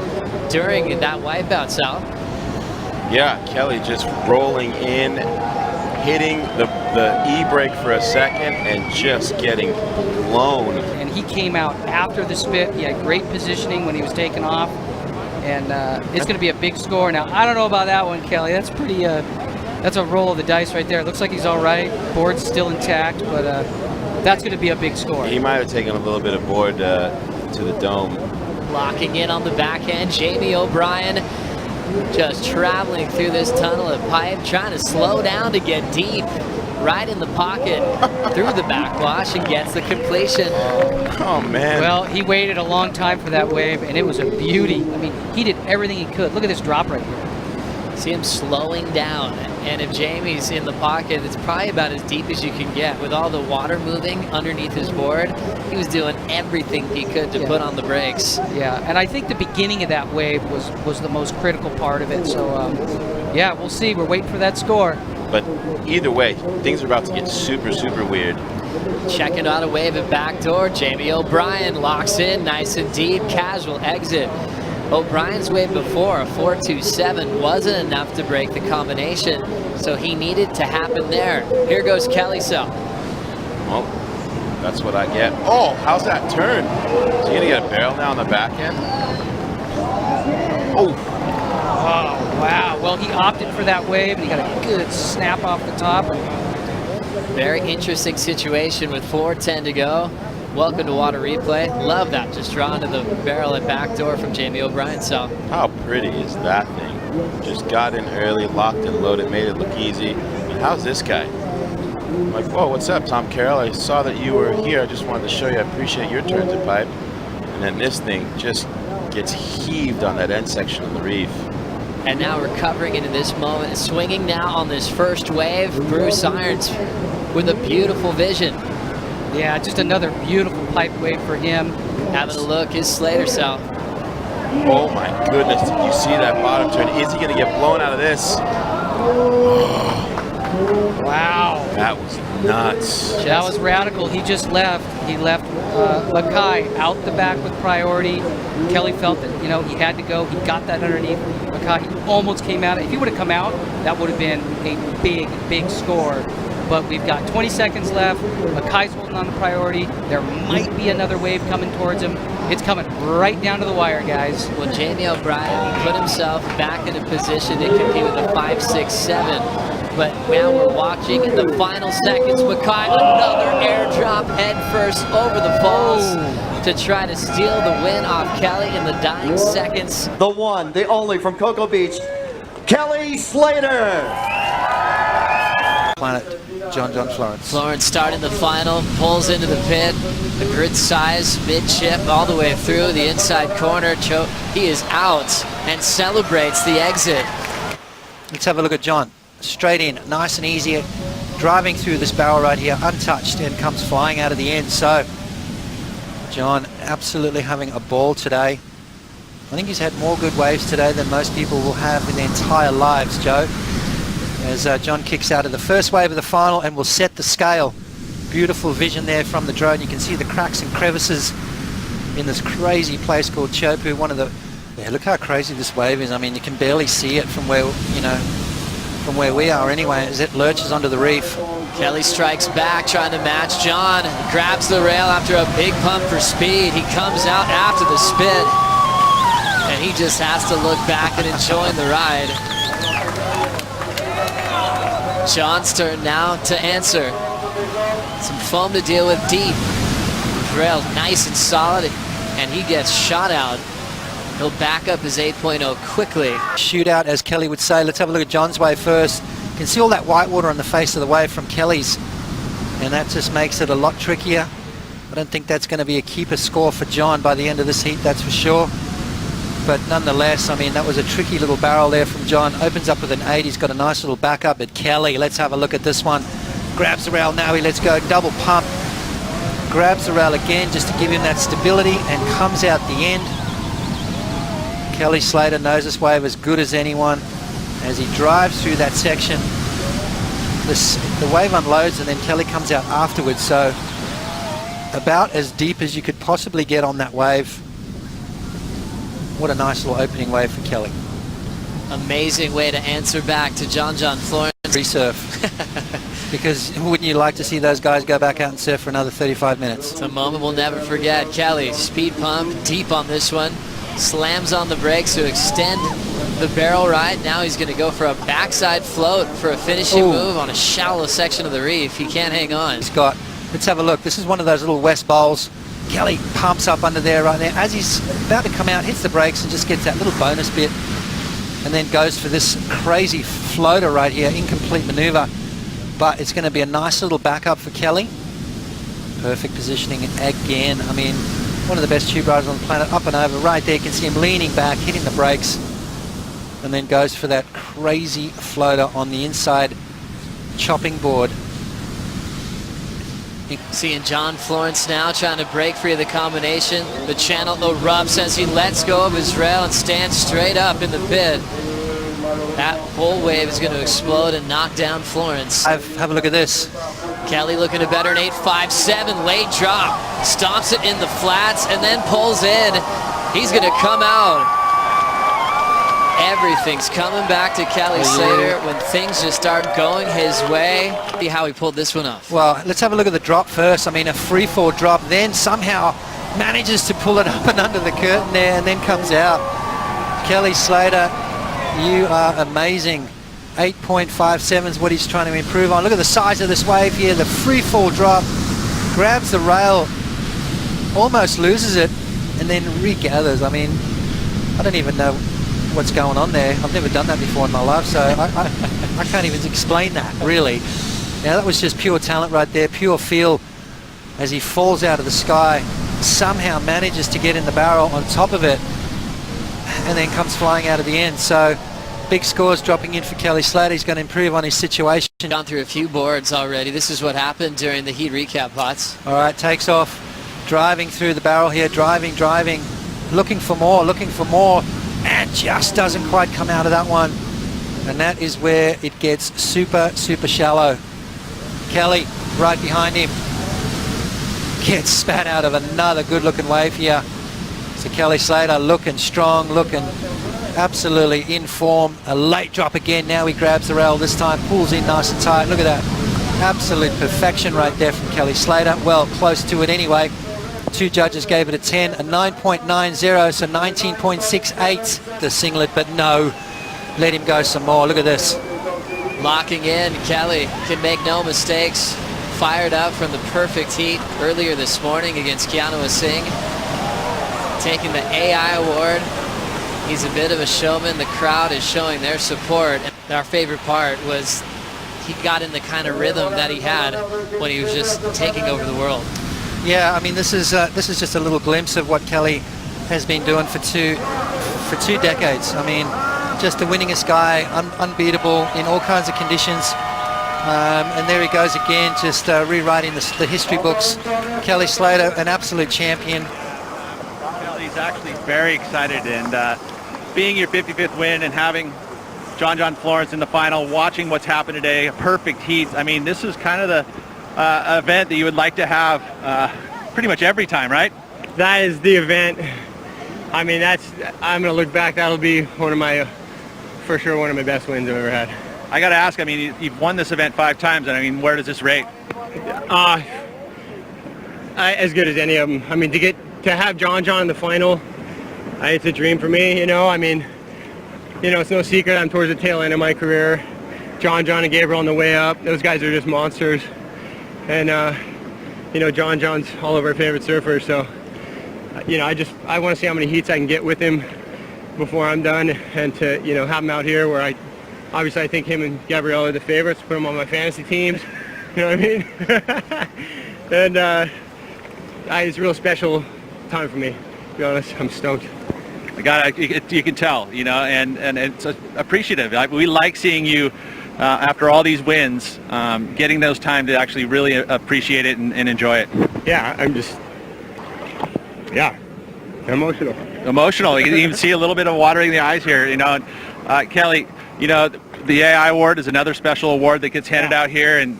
A: during that wipeout, Sal.
Q: Yeah, Kelly just rolling in, hitting the e-brake for a second and just getting blown.
J: And he came out after the spit. He had great positioning when he was taking off. And it's going to be a big score. Now, I don't know about that one, Kelly. That's pretty, that's a roll of the dice right there. It looks like he's all right. Board's still intact, but that's going to be a big score.
Q: He might have taken a little bit of board to the dome.
A: Locking in on the back end, Jamie O'Brien just traveling through this tunnel of pipe, trying to slow down to get deep, right in the pocket through the backwash, and gets the completion.
Q: Oh, man.
J: Well, he waited a long time for that wave, and it was a beauty. I mean, he did everything he could. Look at this drop right here.
A: See him slowing down, and if Jamie's in the pocket, it's probably about as deep as you can get. With all the water moving underneath his board, he was doing everything he could to put on the brakes.
J: Yeah, and I think the beginning of that wave was the most critical part of it. So, yeah, we'll see. We're waiting for that score.
Q: But either way, things are about to get super, super weird.
A: Checking out a wave at backdoor. Jamie O'Brien locks in, nice and deep, casual exit. O'Brien's wave before, a 4.27, wasn't enough to break the combination, so he needed to happen there. Here goes Kelly Sell.
Q: Well, that's what I get. Oh, how's that turn? Is he gonna get a barrel now on the back end? Oh.
J: Oh, wow. Well, he opted for that wave, and he got a good snap off the top.
A: Very interesting situation with 4:10 to go. Welcome to Water Replay. Love that, just drawn to the barrel at backdoor from Jamie O'Brien. So
Q: how pretty is that thing? Just got in early, locked and loaded, made it look easy. And how's this guy? I'm like, oh, what's up, Tom Carroll? I saw that you were here. I just wanted to show you I appreciate your turn to pipe. And then this thing just gets heaved on that end section of the reef.
A: And now recovering into this moment, swinging now on this first wave. Bruce Irons with a beautiful vision.
J: Yeah, just another beautiful pipe wave for him.
A: Having a look is Slater South.
Q: Oh my goodness, did you see that bottom turn? Is he gonna get blown out of this?
J: Wow.
Q: That was nuts.
J: That was radical. He just left. He left Mackay out the back with priority. Kelly felt that, you know, he had to go. He got that underneath. Mackay almost came out. If he would have come out, that would have been a big, big score. But we've got 20 seconds left. Mackay's holding on to priority. There might be another wave coming towards him. It's coming right down to the wire, guys.
A: Well, Jamie O'Brien put himself back in a position to compete with a 5.67. But now we're watching in the final seconds. Mackay, another airdrop head first over the falls to try to steal the win off Kelly in the dying seconds.
F: The one, the only from Cocoa Beach, Kelly Slater.
H: planet, John Florence.
A: Florence starting the final, pulls into the pit, a good size mid-chip all the way through the inside corner. He is out and celebrates the exit.
H: Let's have a look at John. Straight in, nice and easy, driving through this barrel right here, untouched, and comes flying out of the end. So John absolutely having a ball today. I think he's had more good waves today than most people will have in their entire lives, Joe. As John kicks out of the first wave of the final and will set the scale. Beautiful vision there from the drone. You can see the cracks and crevices in this crazy place called Chopu. Yeah, look how crazy this wave is. I mean, you can barely see it from where, from where we are anyway, as it lurches onto the reef.
A: Kelly strikes back, trying to match John. Grabs the rail after a big pump for speed. He comes out after the spit, and he just has to look back and enjoy the ride. John's turn now to answer. Some foam to deal with deep. Rail nice and solid, and he gets shot out. He'll back up his 8.0 quickly.
H: Shootout, as Kelly would say. Let's have a look at John's wave first. You can see all that white water on the face of the wave from Kelly's, and that just makes it a lot trickier. I don't think that's going to be a keeper score for John by the end of this heat, that's for sure. But nonetheless, I mean, that was a tricky little barrel there from John. Opens up with an 8. He's got a nice little backup at Kelly. Let's have a look at this one. Grabs the rail now. He lets go. Double pump. Grabs the rail again just to give him that stability and comes out the end. Kelly Slater knows this wave as good as anyone. As he drives through that section, the wave unloads and then Kelly comes out afterwards. So about as deep as you could possibly get on that wave. What a nice little opening wave for Kelly.
A: Amazing way to answer back to John Florence.
H: Resurf. Because wouldn't you like to see those guys go back out and surf for another 35 minutes?
A: It's a moment we'll never forget. Kelly, speed pump, deep on this one. Slams on the brakes to extend the barrel ride. Now he's going to go for a backside float for a finishing move on a shallow section of the reef. He can't hang on.
H: Let's have a look. This is one of those little West Bowls. Kelly pumps up under there right there. As he's about to come out, hits the brakes and just gets that little bonus bit, and then goes for this crazy floater right here. Incomplete maneuver, but it's going to be a nice little backup for Kelly. Perfect positioning again. I mean, one of the best tube riders on the planet. Up and over right there. You can see him leaning back, hitting the brakes, and then goes for that crazy floater on the inside chopping board.
A: Seeing John Florence now trying to break free of the combination. The channel erupts as he lets go of his rail and stands straight up in the pit. That whole wave is going to explode and knock down Florence.
H: Have a look at this.
A: Kelly looking to better an 8.57. Late drop. Stomps it in the flats and then pulls in. He's going to come out. Everything's coming back to Kelly Slater when things just start going his way. See how he pulled this one off.
H: Well, let's have a look at the drop first. I mean, a free fall drop, then somehow manages to pull it up and under the curtain there and then comes out. Kelly Slater, you are amazing. 8.57 is what he's trying to improve on. Look at the size of this wave here. The free fall drop, grabs the rail, almost loses it, and then regathers. I mean, I don't even know what's going on there. I've never done that before in my life, so I can't even explain that, really. Now, that was just pure talent right there, pure feel, as he falls out of the sky, somehow manages to get in the barrel on top of it, and then comes flying out of the end. So, big scores dropping in for Kelly Slater. He's going to improve on his situation.
A: Gone through a few boards already. This is what happened during the heat recap pots.
H: All right, takes off, driving through the barrel here, driving, looking for more, and just doesn't quite come out of that one. And that is where it gets super shallow. Kelly right behind him gets spat out of another good looking wave here. So Kelly Slater looking strong, looking absolutely in form. A late drop again. Now he grabs the rail, this time pulls in nice and tight. Look at that, absolute perfection right there from Kelly Slater. Well, close to it anyway. Two judges gave it a 10, a 9.90, so 19.68 the singlet, but no, let him go some more. Look at this.
A: Locking in, Kelly can make no mistakes. Fired up from the perfect heat earlier this morning against Keanu Singh. Taking the AI award. He's a bit of a showman. The crowd is showing their support. And our favorite part was he got in the kind of rhythm that he had when he was just taking over the world.
H: Yeah, I mean, this is just a little glimpse of what Kelly has been doing for two decades. I mean, just the winningest guy, unbeatable in all kinds of conditions. And there he goes again, just rewriting the history books. Kelly Slater, an absolute champion.
P: Kelly's actually very excited, and being your 55th win and having John Florence in the final, watching what's happened today, a perfect heat. I mean, this is kind of the event that you would like to have pretty much every time, right?
R: That is the event. I mean, I'm going to look back, that'll be for sure one of my best wins I've ever had.
P: I got to ask, I mean, you've won this event 5 times, and I mean, where does this rate?
R: As good as any of them. I mean, to have John in the final, it's a dream for me, you know. I mean, you know, it's no secret I'm towards the tail end of my career. John and Gabriel on the way up. Those guys are just monsters. And, you know, John's all of our favorite surfers, so, you know, I want to see how many heats I can get with him before I'm done, and to, you know, have him out here where I think him and Gabriel are the favorites, put him on my fantasy teams, you know what I mean? And it's a real special time for me, to be honest. I'm stoked.
P: You can tell, you know, and it's appreciative. We like seeing you, after all these wins, getting those time to actually really appreciate it and enjoy it.
R: Yeah, emotional.
P: Emotional. You can even see a little bit of water in the eyes here, you know. Kelly, you know, the AI award is another special award that gets handed out here, and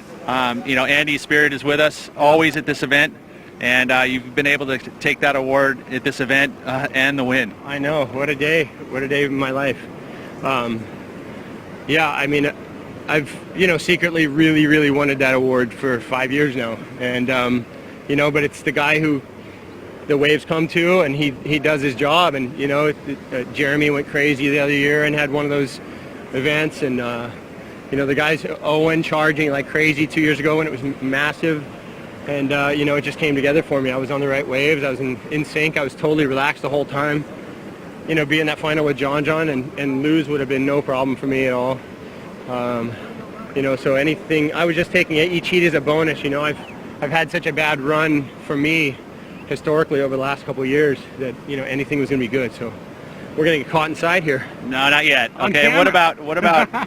P: you know, Andy Spirit is with us always at this event, and you've been able to take that award at this event and the win.
R: I know, what a day in my life. Yeah, I mean, I've, you know, secretly really wanted that award for 5 years now, and you know, but it's the guy who the waves come to, and he does his job. And you know, Jeremy went crazy the other year and had one of those events, and you know, the guys, Owen charging like crazy 2 years ago when it was massive, and you know, it just came together for me. I was on the right waves, I was in sync, I was totally relaxed the whole time. You know, being that final with John and lose would have been no problem for me at all. You know, so anything, I was just taking each heat as a bonus. You know, I've had such a bad run for me historically over the last couple of years that, you know, anything was going to be good. So we're going to get caught inside here.
P: No, not yet. Okay, what about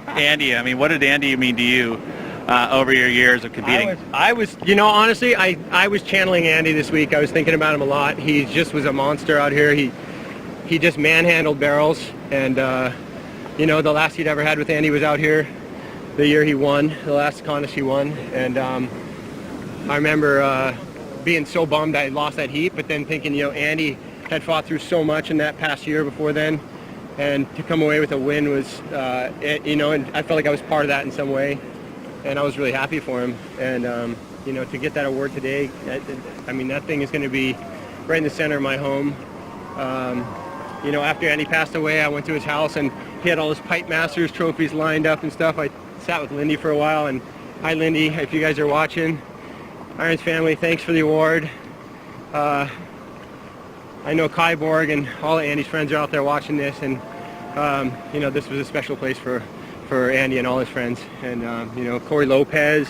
P: Andy? I mean, what did Andy mean to you over your years of competing?
R: I was, you know, honestly, I was channeling Andy this week. I was thinking about him a lot. He just was a monster out here. He just manhandled barrels, and you know, the last he'd ever had with Andy was out here the year he won, the last contest he won, and I remember being so bummed I lost that heat, but then thinking, you know, Andy had fought through so much in that past year before then, and to come away with a win was, you know, and I felt like I was part of that in some way, and I was really happy for him. And you know, to get that award today, I mean, that thing is going to be right in the center of my home. You know, after Andy passed away, I went to his house, and he had all his Pipe Masters trophies lined up and stuff. I sat with Lindy for a while, and hi Lindy, if you guys are watching. Irons family, thanks for the award. I know Kai Borg and all of Andy's friends are out there watching this, and you know, this was a special place for Andy and all his friends. And you know, Corey Lopez,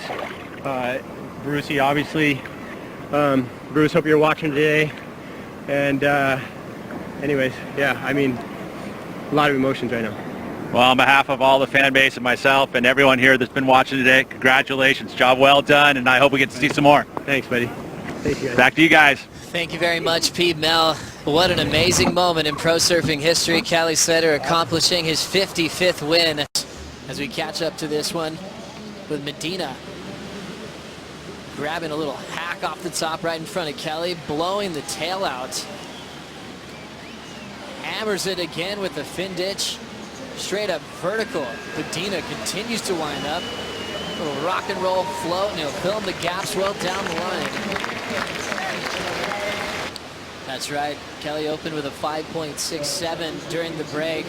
R: Brucey, obviously. Bruce, hope you're watching today. And anyways, yeah, I mean, a lot of emotions right now.
P: Well, on behalf of all the fan base and myself and everyone here that's been watching today, congratulations. Job well done, and I hope we get to see some more.
R: Thanks, buddy. Thank you, guys.
P: Back to you guys.
A: Thank you very much, Pete Mel. What an amazing moment in pro surfing history. Kelly Slater accomplishing his 55th win. As we catch up to this one with Medina grabbing a little hack off the top right in front of Kelly, blowing the tail out. Hammers it again with the fin ditch. Straight up vertical. Medina continues to wind up. A little rock and roll float, and he'll fill in the gaps well down the line. That's right. Kelly opened with a 5.67 during the break.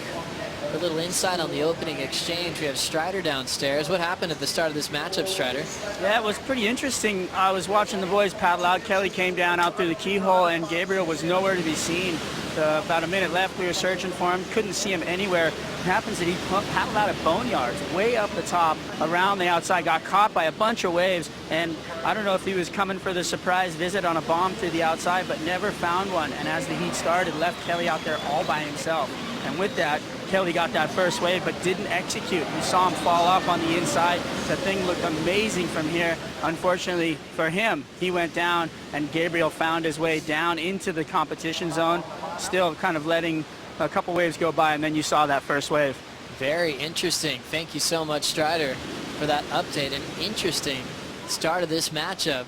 A: A little insight on the opening exchange. We have Strider downstairs. What happened at the start of this matchup, Strider?
S: Yeah, it was pretty interesting. I was watching the boys paddle out. Kelly came down out through the keyhole, and Gabriel was nowhere to be seen. with about a minute left. We were searching for him, couldn't see him anywhere. It happens that he paddled out of boneyards way up the top around the outside, got caught by a bunch of waves, and I don't know if he was coming for the surprise visit on a bomb to the outside, but never found one. And as the heat started, left Kelly out there all by himself. And with that, Kelly got that first wave, but didn't execute. We saw him fall off on the inside. The thing looked amazing from here. Unfortunately for him, he went down, and Gabriel found his way down into the competition zone, still kind of letting a couple waves go by, and then you saw that first wave.
A: Very interesting. Thank you so much, Strider, for that update. An interesting start of this matchup.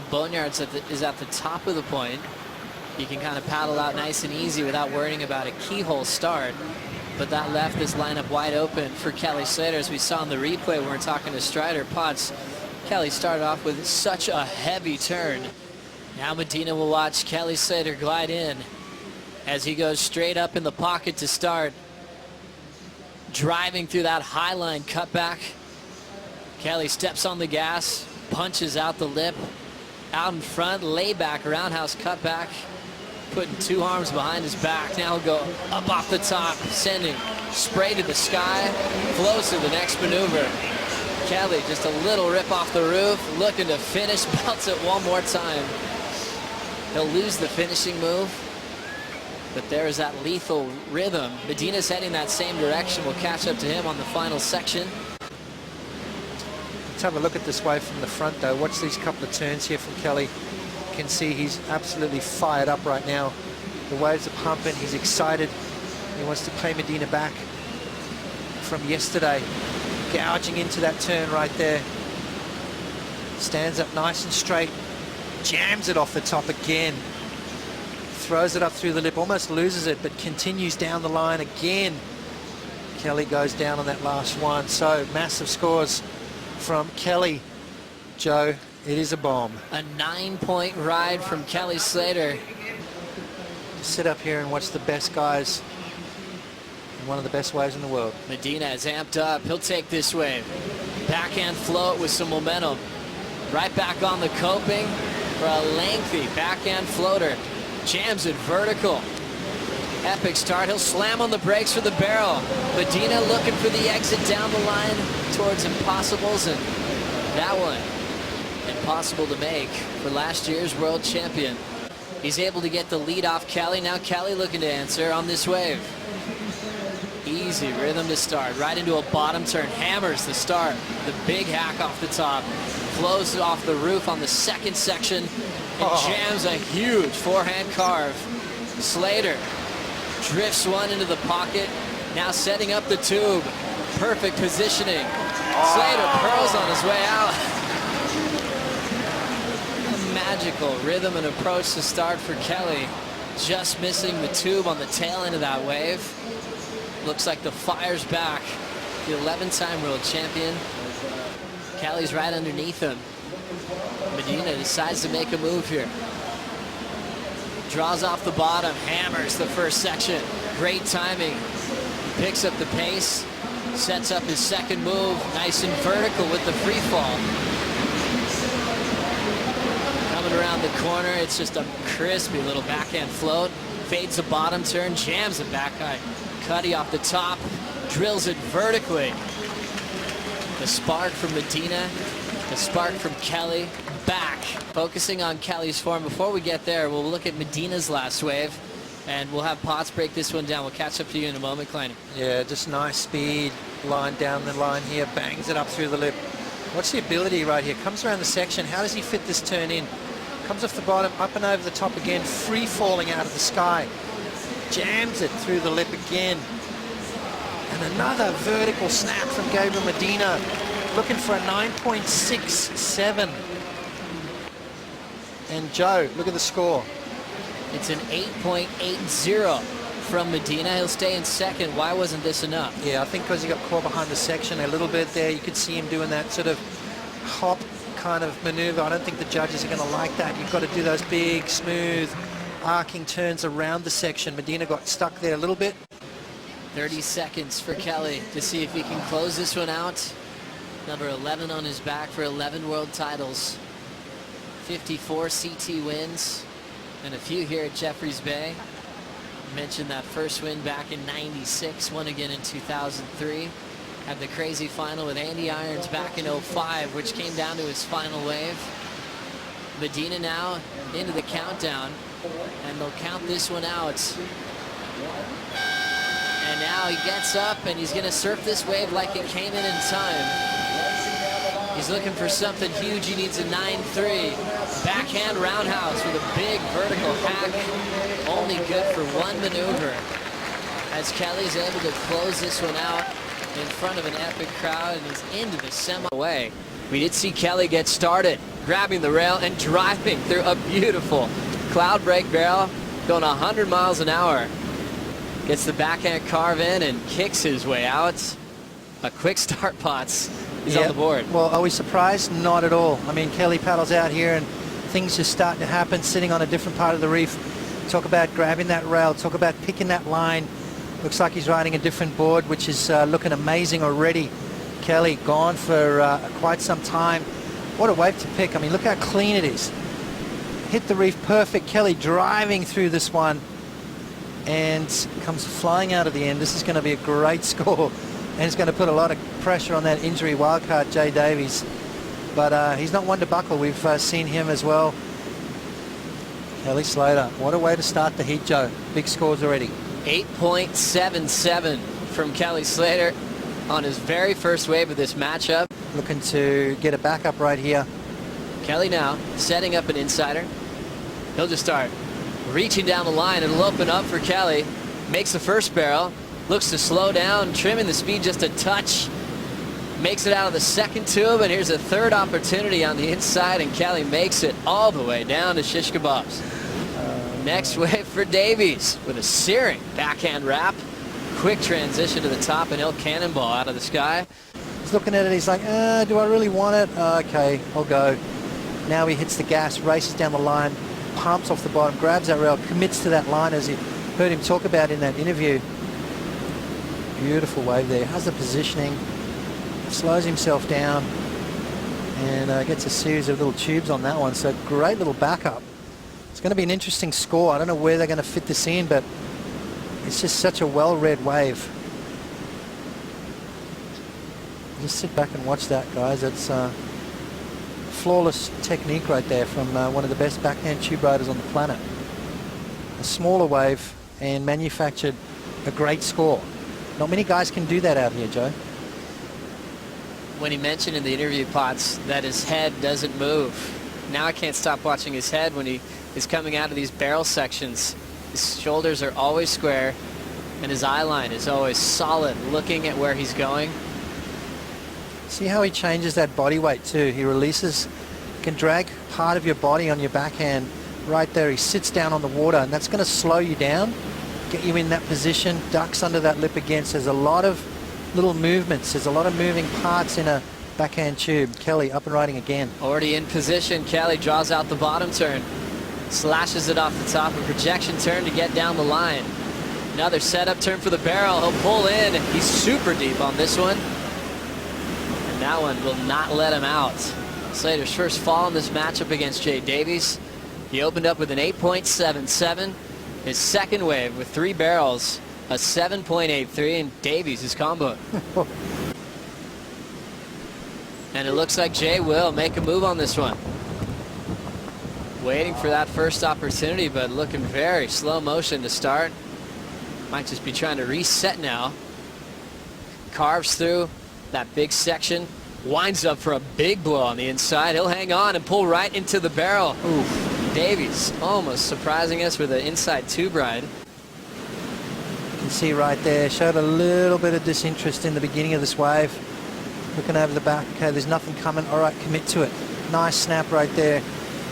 A: Boneyards is at the top of the point. You can kind of paddle out nice and easy without worrying about a keyhole start. But that left this lineup wide open for Kelly Slater. As we saw in the replay when we were talking to Strider Potts, Kelly started off with such a heavy turn. Now Medina will watch Kelly Slater glide in as he goes straight up in the pocket to start. Driving through that high line cutback. Kelly steps on the gas, punches out the lip. Out in front, layback, roundhouse cutback. Putting two arms behind his back. Now he'll go up off the top, sending spray to the sky. Flows to the next maneuver. Kelly just a little rip off the roof, looking to finish, belts it one more time. He'll lose the finishing move, but there is that lethal rhythm. Medina's heading that same direction. We'll catch up to him on the final section.
H: Let's have a look at this wave from the front though. Watch these couple of turns here from Kelly. You can see he's absolutely fired up right now. The waves are pumping, he's excited. He wants to pay Medina back from yesterday. Gouging into that turn right there. Stands up nice and straight. Jams it off the top again. Throws it up through the lip, almost loses it, but continues down the line again. Kelly goes down on that last one. So massive scores from Kelly. Joe, it is a bomb.
A: A 9-point ride from Kelly Slater.
H: Sit up here and watch the best guys in one of the best waves in the world.
A: Medina is amped up. He'll take this wave. Backhand float with some momentum. Right back on the coping for a lengthy backhand floater. Jams it vertical. Epic start. He'll slam on the brakes for the barrel. Medina looking for the exit down the line towards Impossibles, and that one impossible to make for last year's world champion. He's able to get the lead off Kelly. Now Kelly looking to answer on this wave. Easy rhythm to start. Right into a bottom turn. Hammers the start. The big hack off the top. Flows off the roof on the second section and jams a huge forehand carve. Slater drifts one into the pocket. Now setting up the tube. Perfect positioning. Slater pearls on his way out. A magical rhythm and approach to start for Kelly. Just missing the tube on the tail end of that wave. Looks like the fire's back. The 11-time world champion. Kelly's right underneath him. Medina decides to make a move here. Draws off the bottom, hammers the first section. Great timing. Picks up the pace, sets up his second move. Nice and vertical with the free fall. Coming around the corner, it's just a crispy little backhand float. Fades the bottom turn, jams it back high. Cuddy off the top, drills it vertically. The spark from Medina, the spark from Kelly, back. Focusing on Kelly's form. Before we get there, we'll look at Medina's last wave, and we'll have Potts break this one down. We'll catch up to you in a moment, Kleiner.
H: Yeah, just nice speed, line down the line here, bangs it up through the lip. What's the ability right here? Comes around the section. How does he fit this turn in? Comes off the bottom, up and over the top again, free falling out of the sky. Jams it through the lip again. And another vertical snap from Gabriel Medina, looking for a 9.67. And Joe, look at the score.
A: It's an 8.80 from Medina. He'll stay in second. Why wasn't this enough?
H: Yeah, I think because he got caught behind the section a little bit there. You could see him doing that sort of hop kind of maneuver. I don't think the judges are going to like that. You've got to do those big, smooth, arcing turns around the section. Medina got stuck there a little bit.
A: 30 seconds for Kelly to see if he can close this one out. Number 11 on his back for 11 world titles. 54 CT wins and a few here at Jeffreys Bay. Mentioned that first win back in '96, won again in 2003. Had the crazy final with Andy Irons back in '05, which came down to his final wave. Medina now into the countdown, and they'll count this one out. And now he gets up, and he's going to surf this wave like it came in time. He's looking for something huge. He needs a 9-3 backhand roundhouse with a big vertical hack. Only good for one maneuver, as Kelly's able to close this one out in front of an epic crowd, and he's into the semi-way. We did see Kelly get started, grabbing the rail and driving through a beautiful cloud break barrel, going 100 miles an hour. Gets the backhand carve in and kicks his way out. A quick start, Potts. He's on the board.
H: Well, are we surprised? Not at all. I mean, Kelly paddles out here and things just starting to happen, sitting on a different part of the reef. Talk about grabbing that rail, talk about picking that line. Looks like he's riding a different board, which is looking amazing already. Kelly gone for quite some time. What a wave to pick. I mean, look how clean it is. Hit the reef perfect. Kelly driving through this one and comes flying out of the end. This is going to be a great score. And it's going to put a lot of pressure on that injury wildcard, Jay Davies. But he's not one to buckle. We've seen him as well. Kelly Slater, what a way to start the heat, Joe. Big scores already.
A: 8.77 from Kelly Slater on his very first wave of this matchup.
H: Looking to get a backup right here.
A: Kelly now setting up an insider. He'll just start reaching down the line. It'll open up for Kelly. Makes the first barrel. Looks to slow down, trimming the speed just a touch. Makes it out of the second tube, and here's a third opportunity on the inside, and Kelly makes it all the way down to shish kebabs. Next wave for Davies with a searing backhand wrap. Quick transition to the top, and he'll cannonball out of the sky.
H: He's looking at it, he's like, do I really want it? Okay, I'll go. Now he hits the gas, races down the line, pumps off the bottom, grabs that rail, commits to that line, as you heard him talk about in that interview. Beautiful wave there. Has the positioning, slows himself down, and gets a series of little tubes on that one. So great little backup. It's going to be an interesting score. I don't know where they're going to fit this in, but it's just such a well-read wave. Just sit back and watch that, guys. It's flawless technique right there from one of the best backhand tube riders on the planet. A smaller wave and manufactured a great score. Not many guys can do that out here, Joe.
A: When he mentioned in the interview, Potts, that his head doesn't move. Now I can't stop watching his head when he is coming out of these barrel sections. His shoulders are always square, and his eye line is always solid, looking at where he's going.
H: See how he changes that body weight too. He releases, can drag part of your body on your backhand right there. He sits down on the water, and that's going to slow you down, get you in that position, ducks under that lip again. So there's a lot of little movements. There's a lot of moving parts in a backhand tube. Kelly up and riding again.
A: Already in position. Kelly draws out the bottom turn. Slashes it off the top. A projection turn to get down the line. Another setup turn for the barrel. He'll pull in. He's super deep on this one. And that one will not let him out. Slater's first fall in this matchup against Jay Davies. He opened up with an 8.77. His second wave with 3 barrels, a 7.83, and Davies is comboed. And it looks like Jay will make a move on this one. Waiting for that first opportunity, but looking very slow motion to start. Might just be trying to reset now. Carves through that big section, winds up for a big blow on the inside. He'll hang on and pull right into the barrel. Oof. Davies almost surprising us with an inside tube ride.
H: You can see right there, showed a little bit of disinterest in the beginning of this wave. Looking over the back, okay, there's nothing coming. All right, commit to it. Nice snap right there.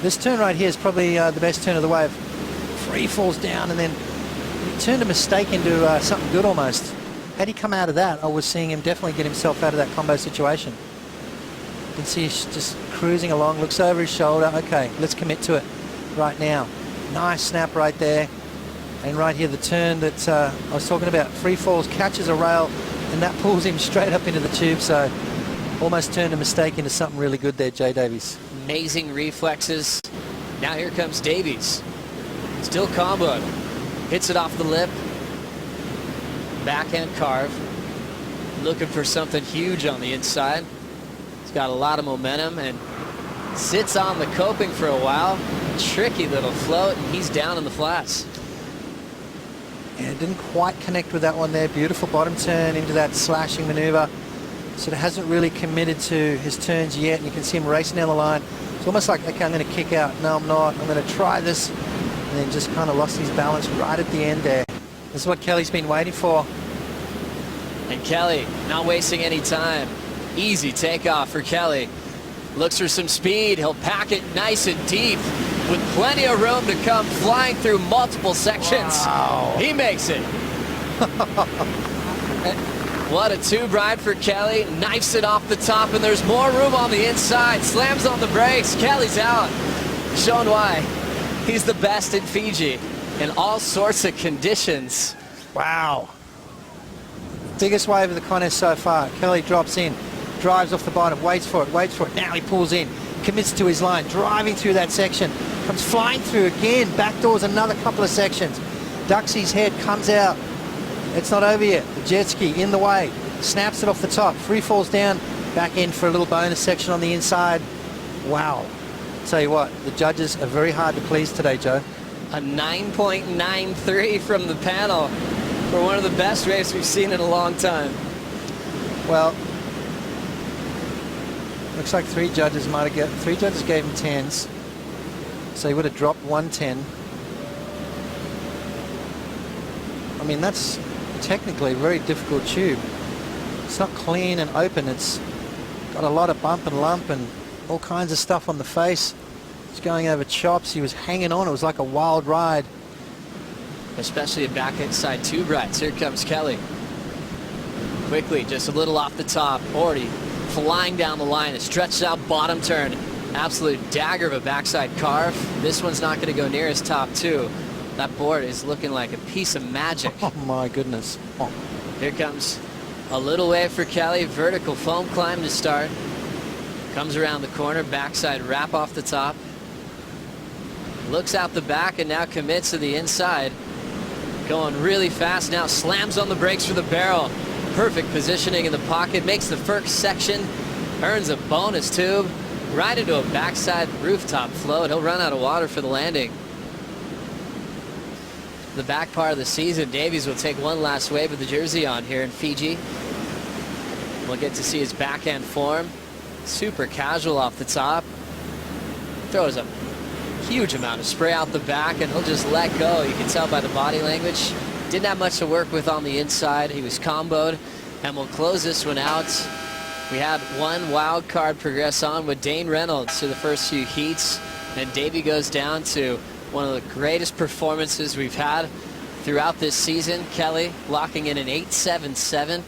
H: This turn right here is probably the best turn of the wave. Free falls down, and then he turned a mistake into something good almost. Had he come out of that, I was seeing him definitely get himself out of that combo situation. You can see he's just cruising along, looks over his shoulder. Okay, let's commit to it right now. Nice snap right there. And right here, the turn that I was talking about, free falls, catches a rail, and that pulls him straight up into the tube. So almost turned a mistake into something really good there, Jay Davies.
A: Amazing reflexes. Now here comes Davies. Still comboed. Hits it off the lip. Backhand carve. Looking for something huge on the inside. He's got a lot of momentum and sits on the coping for a while. Tricky little float, and he's down in the flats.
H: Yeah, didn't quite connect with that one there. Beautiful bottom turn into that slashing maneuver. Sort of hasn't really committed to his turns yet, and you can see him racing down the line. It's almost like, okay, I'm going to kick out. No, I'm not. I'm going to try this. And then just kind of lost his balance right at the end there. This is what Kelly's been waiting for.
A: And Kelly not wasting any time. Easy takeoff for Kelly. Looks for some speed. He'll pack it nice and deep with plenty of room to come flying through multiple sections.
H: Wow.
A: He makes it. What a tube ride for Kelly. Knifes it off the top, and there's more room on the inside. Slams on the brakes. Kelly's out. Showing why he's the best in Fiji in all sorts of conditions.
H: Wow. Biggest wave of the contest so far. Kelly drops in, drives off the bottom, waits for it. Now he pulls in, commits to his line, driving through that section, comes flying through again, backdoors another couple of sections. Ducks his head, comes out. It's not over yet. The jet ski in the way, snaps it off the top, free falls down, back in for a little bonus section on the inside. Wow. Tell you what, the judges are very hard to please today, Joe.
A: A 9.93 from the panel for one of the best races we've seen in a long time.
H: Well, looks like three judges gave him 10s, so he would have dropped 110. I mean, that's technically a very difficult tube. It's not clean and open. It's got a lot of bump and lump and all kinds of stuff on the face. It's going over chops. He was hanging on. It was like a wild ride.
A: Especially a back inside tube rides. Here comes Kelly. Quickly, just a little off the top. Already flying down the line. A stretched out bottom turn. Absolute dagger of a backside carve. This one's not going to go near his top two. That board is looking like a piece of magic.
H: Oh my goodness. Oh.
A: Here comes a little wave for Kelly. Vertical foam climb to start. Comes around the corner. Backside wrap off the top. Looks out the back and now commits to the inside. Going really fast now. Slams on the brakes for the barrel. Perfect positioning in the pocket. Makes the first section. Earns a bonus tube. Right into a backside rooftop float. He'll run out of water for the landing. The back part of the season, Davies will take one last wave with the jersey on here in Fiji. We'll get to see his backhand form. Super casual off the top. Throws a huge amount of spray out the back, and he'll just let go. You can tell by the body language. Didn't have much to work with on the inside. He was comboed, and we'll close this one out. We had one wild card progress on with Dane Reynolds to the first few heats, and Davey goes down to one of the greatest performances we've had throughout this season. Kelly locking in an 8.77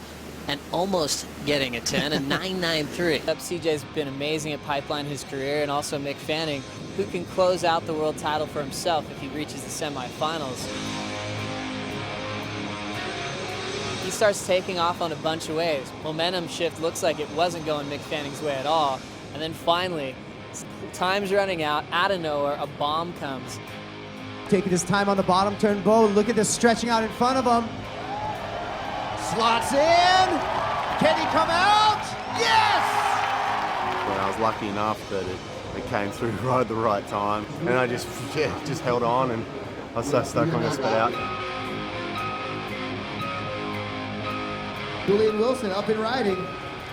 A: and almost getting a 10, a 9.93. CJ's been amazing at Pipeline his career, and also Mick Fanning, who can close out the world title for himself if he reaches the semifinals. He starts taking off on a bunch of waves. Momentum shift looks like it wasn't going Mick Fanning's way at all. And then finally, time's running out of nowhere, a bomb comes.
T: Taking his time on the bottom turn, Bo. Look at this stretching out in front of him. Slots in. Can he come out? Yes!
U: Well, I was lucky enough that it came through right at the right time. And I just held on, and I was so stoked on this spit out.
T: Julian Wilson up and riding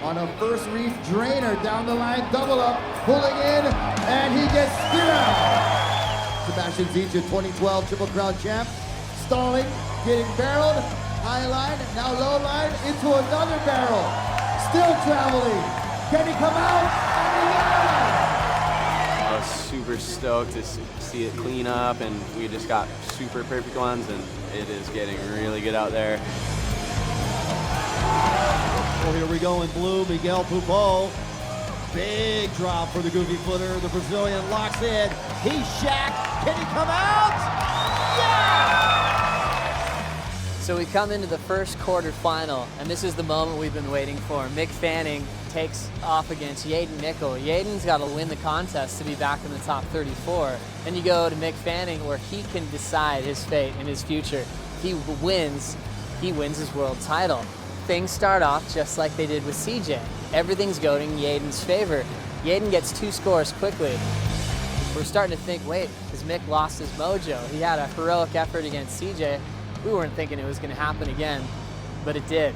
T: on a first reef drainer down the line, double up, pulling in, and he gets spit out. Sebastian Zicha, 2012 Triple Crown champ, stalling, getting barreled, high line, now low line, into another barrel, still traveling. Can he come out?
U: I was super stoked to see it clean up, and we just got super perfect ones, and it is getting really good out there.
T: Well, here we go in blue, Miguel Pupol. Big drop for the goofy footer. The Brazilian locks in. He's shacked. Can he come out? Yeah!
A: So we come into the first quarterfinal, and this is the moment we've been waiting for. Mick Fanning takes off against Yaden Nickel. Yaden's got to win the contest to be back in the top 34. Then you go to Mick Fanning, where he can decide his fate and his future. He wins his world title. Things start off just like they did with CJ. Everything's going in Yaden's favor. Yaden gets 2 scores quickly. We're starting to think, wait, has Mick lost his mojo? He had a heroic effort against CJ. We weren't thinking it was going to happen again, but it did.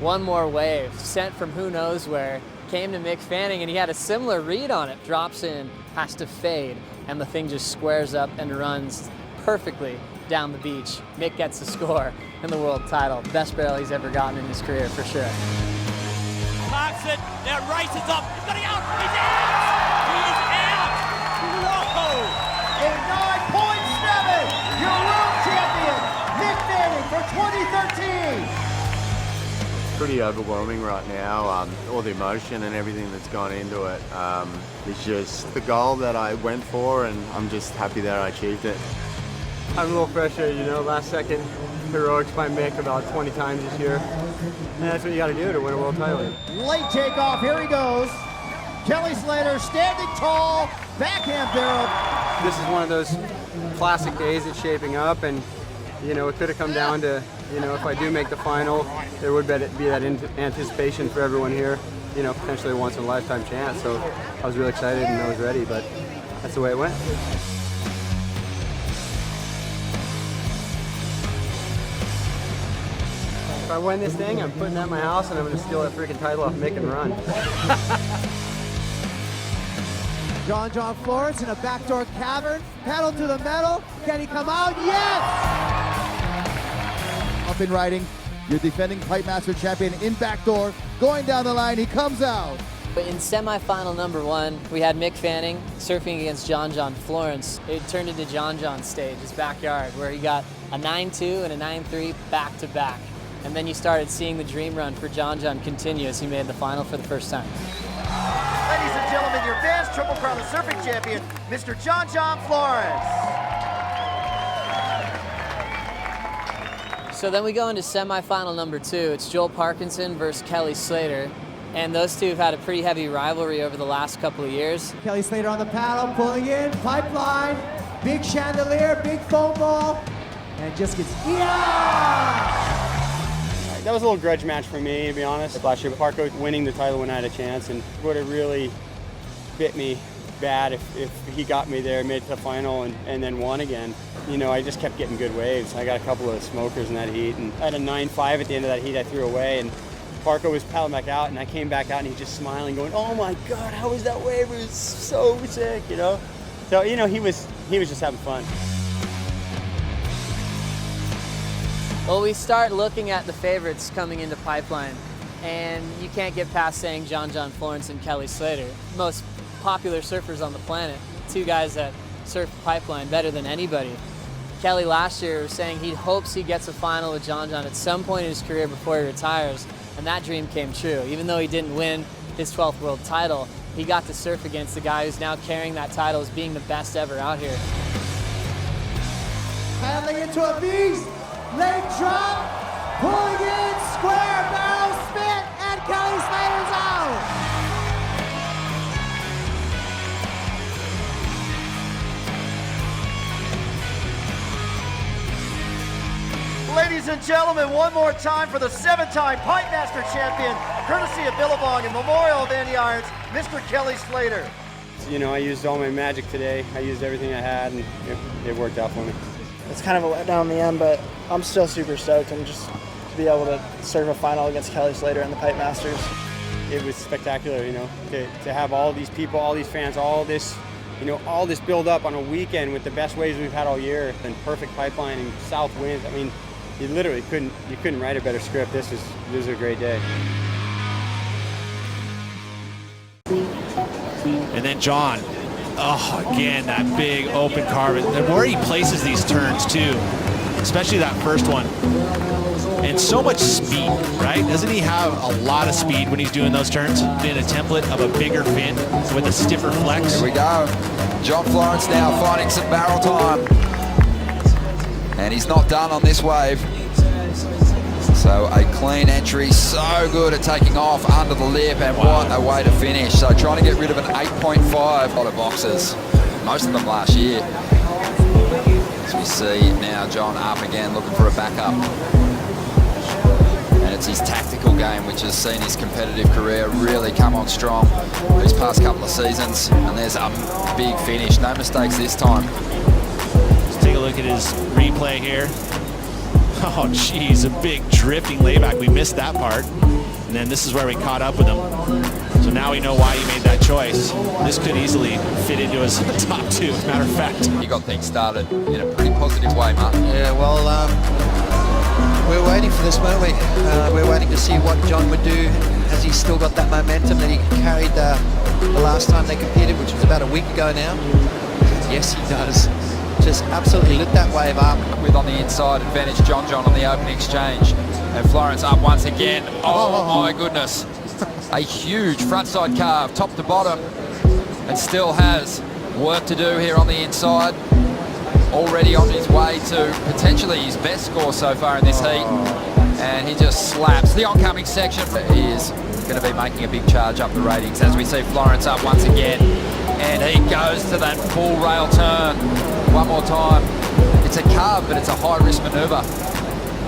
A: One more wave, sent from who knows where, came to Mick Fanning, and he had a similar read on it. Drops in, has to fade, and the thing just squares up and runs perfectly down the beach. Mick gets the score and the world title. Best barrel he's ever gotten in his career, for sure.
D: Clarkson now races up. He's got it out. He's out. He is out. Whoa!
T: In 9.7, your world champion, Mick Fanning for 2013.
U: Pretty overwhelming right now. All the emotion and everything that's gone into it. It's just the goal that I went for, and I'm just happy that I achieved it. I'm a little frustrated, you know, last second heroics by Mick about 20 times this year. And that's what you got to do to win a world title.
T: Late takeoff, here he goes. Kelly Slater standing tall, backhand barrel.
U: This is one of those classic days that's shaping up, and you know, it could have come down to, you know, if I do make the final, there would be that anticipation for everyone here, you know, potentially a once in a lifetime chance. So I was really excited and I was ready, but that's the way it went. If I win this thing, I'm putting that in my house and I'm going to steal that freaking title off Mick and run.
T: John Florence in a backdoor cavern, pedal to the metal. Can he come out? Yes! Up in riding, your defending Pipe Master champion in backdoor, going down the line, he comes out.
A: But in semifinal number 1, we had Mick Fanning surfing against John Florence. It turned into John's stage, his backyard, where he got a 9-2 and a 9-3 back-to-back. And then you started seeing the dream run for John continue as he made the final for the first time.
T: Ladies and gentlemen, your Vans Triple Crown of Surfing champion, Mr. John Florence.
A: So then we go into semifinal number 2. It's Joel Parkinson versus Kelly Slater. And those two have had a pretty heavy rivalry over the last couple of years.
T: Kelly Slater on the paddle, pulling in, pipeline, big chandelier, big foam ball, and just gets, yeah!
U: That was a little grudge match for me, to be honest. Last year, Parko winning the title when I had a chance, and it would have really bit me bad if he got me there, made it to the final, and then won again. You know, I just kept getting good waves. I got a couple of smokers in that heat, and I had a 9-5 at the end of that heat I threw away, and Parko was paddling back out, and I came back out, and he's just smiling, going, "Oh my God, how was that wave? It was so sick," you know? So, you know, he was just having fun.
A: Well, we start looking at the favorites coming into Pipeline, and you can't get past saying John Florence and Kelly Slater, most popular surfers on the planet, 2 guys that surf Pipeline better than anybody. Kelly last year was saying he hopes he gets a final with John at some point in his career before he retires, and that dream came true. Even though he didn't win his 12th world title, he got to surf against the guy who's now carrying that title as being the best ever out here.
T: Paddling into a beast, leg drop, pulling in, square barrel spin, and Kelly Slater's out. Ladies and gentlemen, one more time for the 7-time Pipe Master champion, courtesy of Billabong and Memorial of Andy Irons, Mr. Kelly Slater.
U: You know, I used all my magic today. I used everything I had, and it worked out for me.
V: It's kind of a letdown in the end, but I'm still super stoked, and just to be able to serve a final against Kelly Slater and the Pipe Masters.
U: It was spectacular, you know, to have all these people, all these fans, all this, you know, all this build up on a weekend with the best waves we've had all year, and perfect pipeline and south winds. I mean, you literally couldn't write a better script. This was a great day.
G: And then John, again, that big open carve. And where he places these turns too, especially that first one. And so much speed, right? Doesn't he have a lot of speed when he's doing those turns? In a template of a bigger fin with a stiffer flex.
C: Here we go. John Florence now finding some barrel time. And he's not done on this wave. So a clean entry, so good at taking off under the lip, and what a way to finish. So trying to get rid of an 8.5. A lot of boxes, most of them last year. As we see now John up again looking for a backup. And it's his tactical game which has seen his competitive career really come on strong these past couple of seasons. And there's a big finish, no mistakes this time.
G: Let's take a look at his replay here. Oh, geez, a big drifting layback. We missed that part. And then this is where we caught up with him. So now we know why he made that choice. This could easily fit into his top two, as a matter of fact.
C: You got things started in a pretty positive way, Mark.
H: Yeah, well, we're waiting for this, weren't we? We're waiting to see what John would do. Has he still got that momentum that he carried the last time they competed, which was about a week ago now? Yes, he does. Just absolutely lit that wave up.
C: With on the inside advantage, John on the open exchange. And Florence up once again. Oh my goodness. A huge frontside carve, top to bottom. And still has work to do here on the inside. Already on his way to potentially his best score so far in this heat. And he just slaps the oncoming section. He is going to be making a big charge up the ratings as we see Florence up once again. And he goes to that full rail turn one more time. It's a carve, but it's a high-risk maneuver.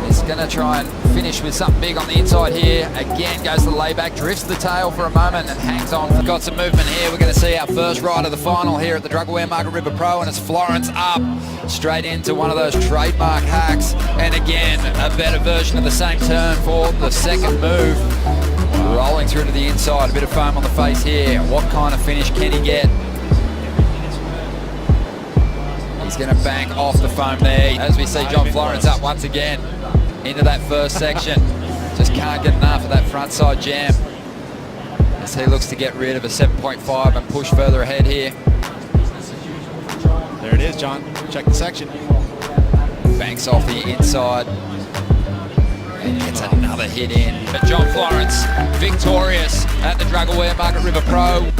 C: He's going to try and finish with something big on the inside here. Again, goes to the layback, drifts the tail for a moment and hangs on. We've got some movement here. We're going to see our first ride of the final here at the Drug Aware Margaret River Pro, and it's Florence up straight into one of those trademark hacks. And again, a better version of the same turn for the second move. Rolling through to the inside, a bit of foam on the face here. What kind of finish can he get? He's going to bank off the foam there. As we see John Florence up once again into that first section. Just can't get enough of that front side jam as he looks to get rid of a 7.5 and push further ahead here.
G: There it is, John. Check the section.
C: Banks off the inside and gets another hit in. But John Florence victorious at the Drug Aware Margaret River Pro.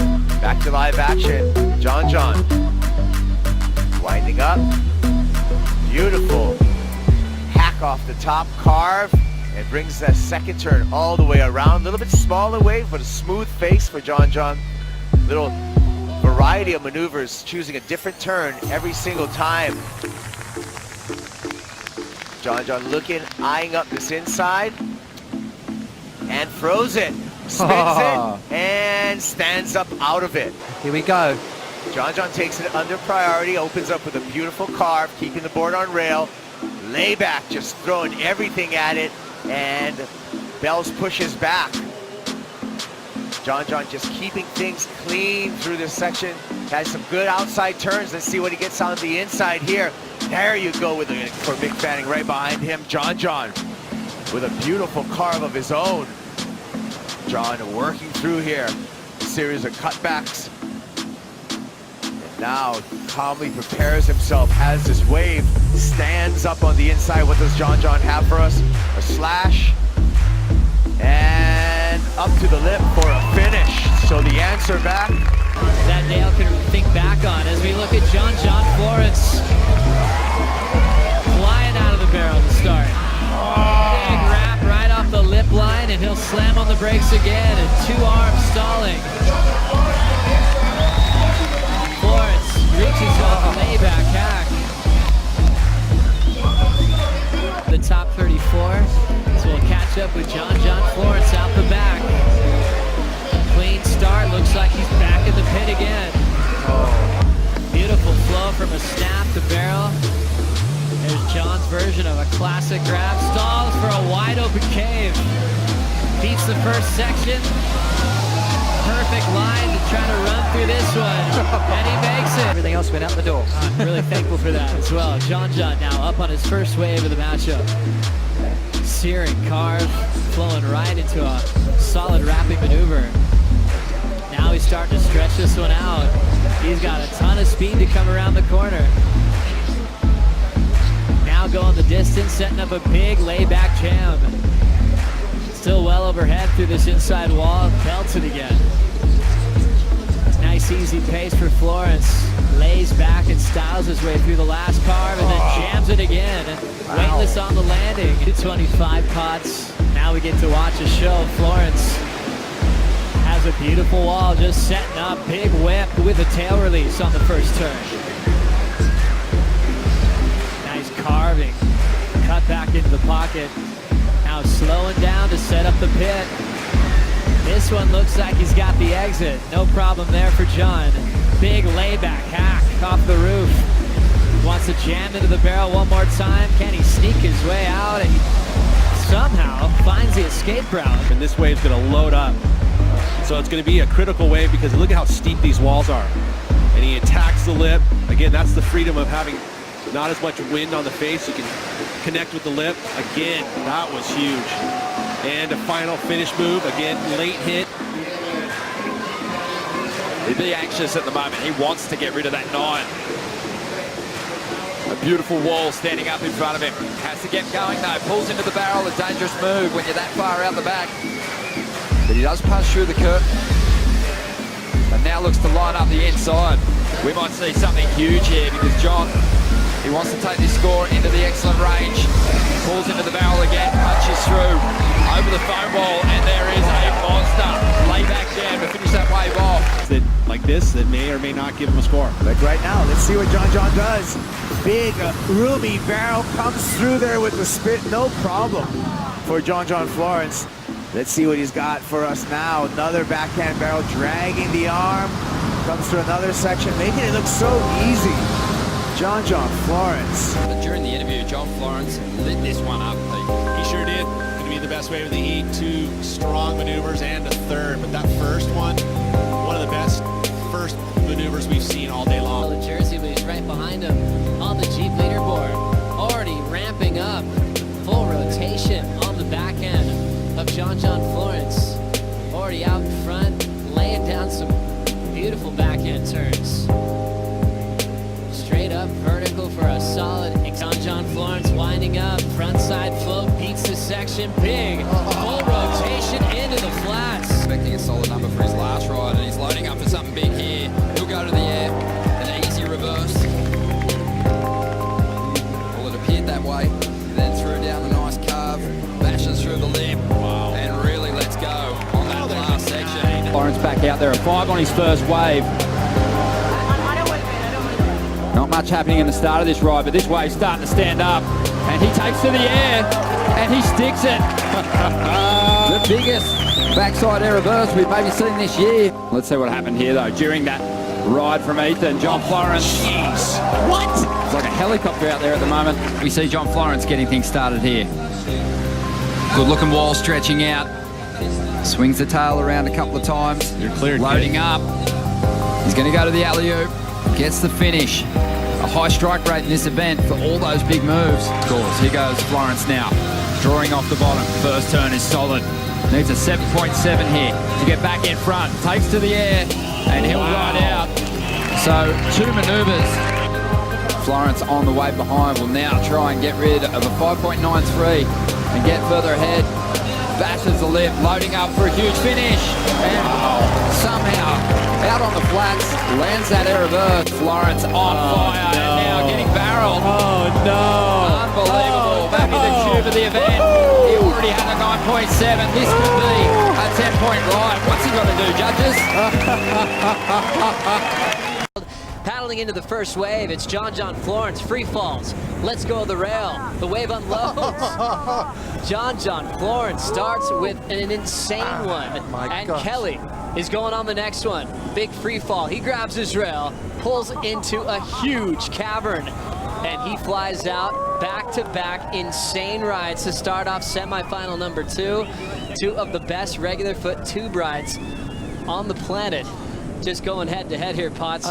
B: Back to live action. John. Winding up. Beautiful. Hack off the top, carve, and brings that second turn all the way around. A little bit smaller wave, but a smooth face for John. Little variety of maneuvers, choosing a different turn every single time. John looking, eyeing up this inside, and throws it. Spins it, and stands up out of it.
H: Here we go.
B: John takes it under priority, opens up with a beautiful carve, keeping the board on rail. Layback, just throwing everything at it, and Bells pushes back. John Just keeping things clean through this section. Has some good outside turns. Let's see what he gets on the inside here. There you go with it for Mick Fanning right behind him. John with a beautiful carve of his own. John working through here. A series of cutbacks. Now calmly prepares himself, has this wave, stands up on the inside. What does John have for us? A slash, and up to the lip for a finish. So the answer back.
A: That Dale can think back on as we look at John Florence flying out of the barrel to start. Big wrap right off the lip line, and he'll slam on the brakes again, and two arms stalling. Florence reaches off the layback hack. The top 34, so we'll catch up with John Florence out the back. Clean start, looks like he's back in the pit again. Beautiful flow from a snap to barrel. There's John's version of a classic grab. Stalls for a wide open cave. Beats the first section. Perfect line to try to run through this one, and he makes it.
H: Everything else went out the door.
A: I'm really thankful for that as well. John now up on his first wave of the matchup. Searing carve, flowing right into a solid wrapping maneuver. Now he's starting to stretch this one out. He's got a ton of speed to come around the corner. Now going the distance, setting up a big layback jam. Still well overhead through this inside wall, belts it again. Nice Nice easy pace for Florence. Lays back and styles his way through the last carve and then jams it again. Weightless on the landing. 225 pots. Now we get to watch a show. Florence has a beautiful wall just setting up. Big whip with a tail release on the first turn. Nice carving. Cut back into the pocket. Now slowing down to set up the pit. This one looks like he's got the exit. No problem there for John. Big layback hack off the roof. Wants to jam into the barrel one more time. Can he sneak his way out? And he somehow finds the escape route.
P: And this wave's going to load up. So it's going to be a critical wave because look at how steep these walls are. And he attacks the lip. Again, that's the freedom of having not as much wind on the face. You can connect with the lip. Again, that was huge. And a final finish move. Again, late hit.
C: He'd be anxious at the moment. He wants to get rid of that 9. A beautiful wall standing up in front of him. Has to get going though. Pulls into the barrel. A dangerous move when you're that far out the back. But he does punch through the curtain. And now looks to line up the inside. We might see something huge here because John, he wants to take this score into the excellent range. Pulls into the barrel again, punches through over the foam wall, and there is a monster layback jam to finish that wave off.
G: That, like this, that may or may not give him a score.
B: But right now, let's see what John does. Big, roomy barrel comes through there with the spit, no problem for John Florence. Let's see what he's got for us now. Another backhand barrel dragging the arm. Comes through another section, making it look so easy. John Florence.
C: But during the interview, John Florence lit this one up.
G: He sure did. Going to be the best wave of the heat. 2 strong maneuvers and a third. But that first one of the best first maneuvers we've seen all day long.
A: The Jersey, but he's right behind him on the Jeep leaderboard. Already ramping up. Full rotation on the back end of John Florence. Already out in front, laying down some beautiful backhand turns. Straight up vertical for a solid John Florence winding up. Front side float beats the section. Big full rotation into the flats.
C: Expecting a solid number for his last ride, and he's loading up for something big here. He'll go to the air, an easy reverse. Well, it appeared that way. Then threw down a nice carve, bashes through the lip, and really lets go on that last section.
D: Florence back out there, a 5 on his first wave. Not much happening in the start of this ride, but this wave's starting to stand up. And he takes to the air, and he sticks it.
C: The biggest backside air reverse we've maybe seen this year.
D: Let's see what happened here, though. During that ride from Ethan, John Florence.
C: Jeez. What?
D: It's like a helicopter out there at the moment. We see John Florence getting things started here.
C: Good looking wall stretching out. Swings the tail around a couple of times.
G: You're cleared.
C: Loading up. He's going to go to the alley-oop. Gets the finish. A high strike rate in this event for all those big moves.
D: Of course, here goes Florence now. Drawing off the bottom. First turn is solid. Needs a 7.7 here to get back in front. Takes to the air, and he'll ride out.
C: So 2 maneuvers. Florence on the way behind will now try and get rid of a 5.93 and get further ahead. Bashes the lip, loading up for a huge finish. And somehow, out on the flats, lands that air reverse. Florence on fire and now getting barreled.
D: Oh, no.
C: Unbelievable. Back in the tube of the event. He already had a 9.7. This could be a 10-point ride. What's he got to do, judges?
A: Paddling into the first wave, it's John Florence, free falls. Let's go of the rail. The wave unloads. John Florence starts with an insane one. And
H: gosh.
A: Kelly is going on the next one. Big free fall. He grabs his rail, pulls into a huge cavern, and he flies out back-to-back insane rides to start off semifinal number 2. 2 of the best regular foot tube rides on the planet. Just going head-to-head here, Potts.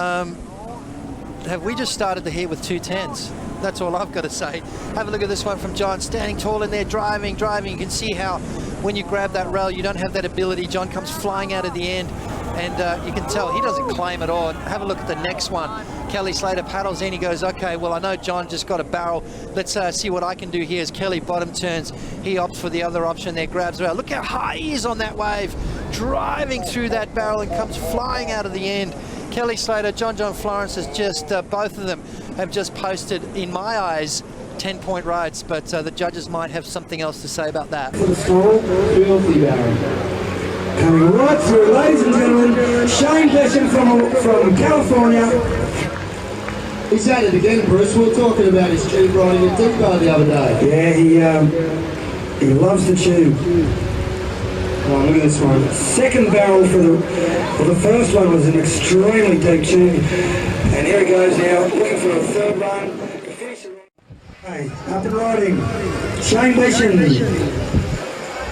H: Have we just started the heat with 2 10s? That's all I've got to say. Have a look at this one from John, standing tall in there, driving. You can see how when you grab that rail, you don't have that ability. John comes flying out of the end, and you can tell he doesn't claim at all. Have a look at the next one. Kelly Slater paddles in. He goes, okay, well, I know John just got a barrel. Let's see what I can do here. As Kelly bottom turns, he opts for the other option there, grabs the rail. Look how high he is on that wave, driving through that barrel and comes flying out of the end. Kelly Slater, John Florence has just, both of them have just posted, in my eyes, 10-point rides, but the judges might have something else to say about that.
E: For the score, Filthy Barry. Coming right through, ladies and gentlemen, Shane Bishop from California.
T: He's at it again, Bruce. We were talking about his tube riding at Deepo the other day.
E: Yeah, he loves the tube. Oh, look at this one. Second barrel for the first one was an extremely deep tube. And here he goes now, looking for a third run. Hey, up and riding. Shane Bishop.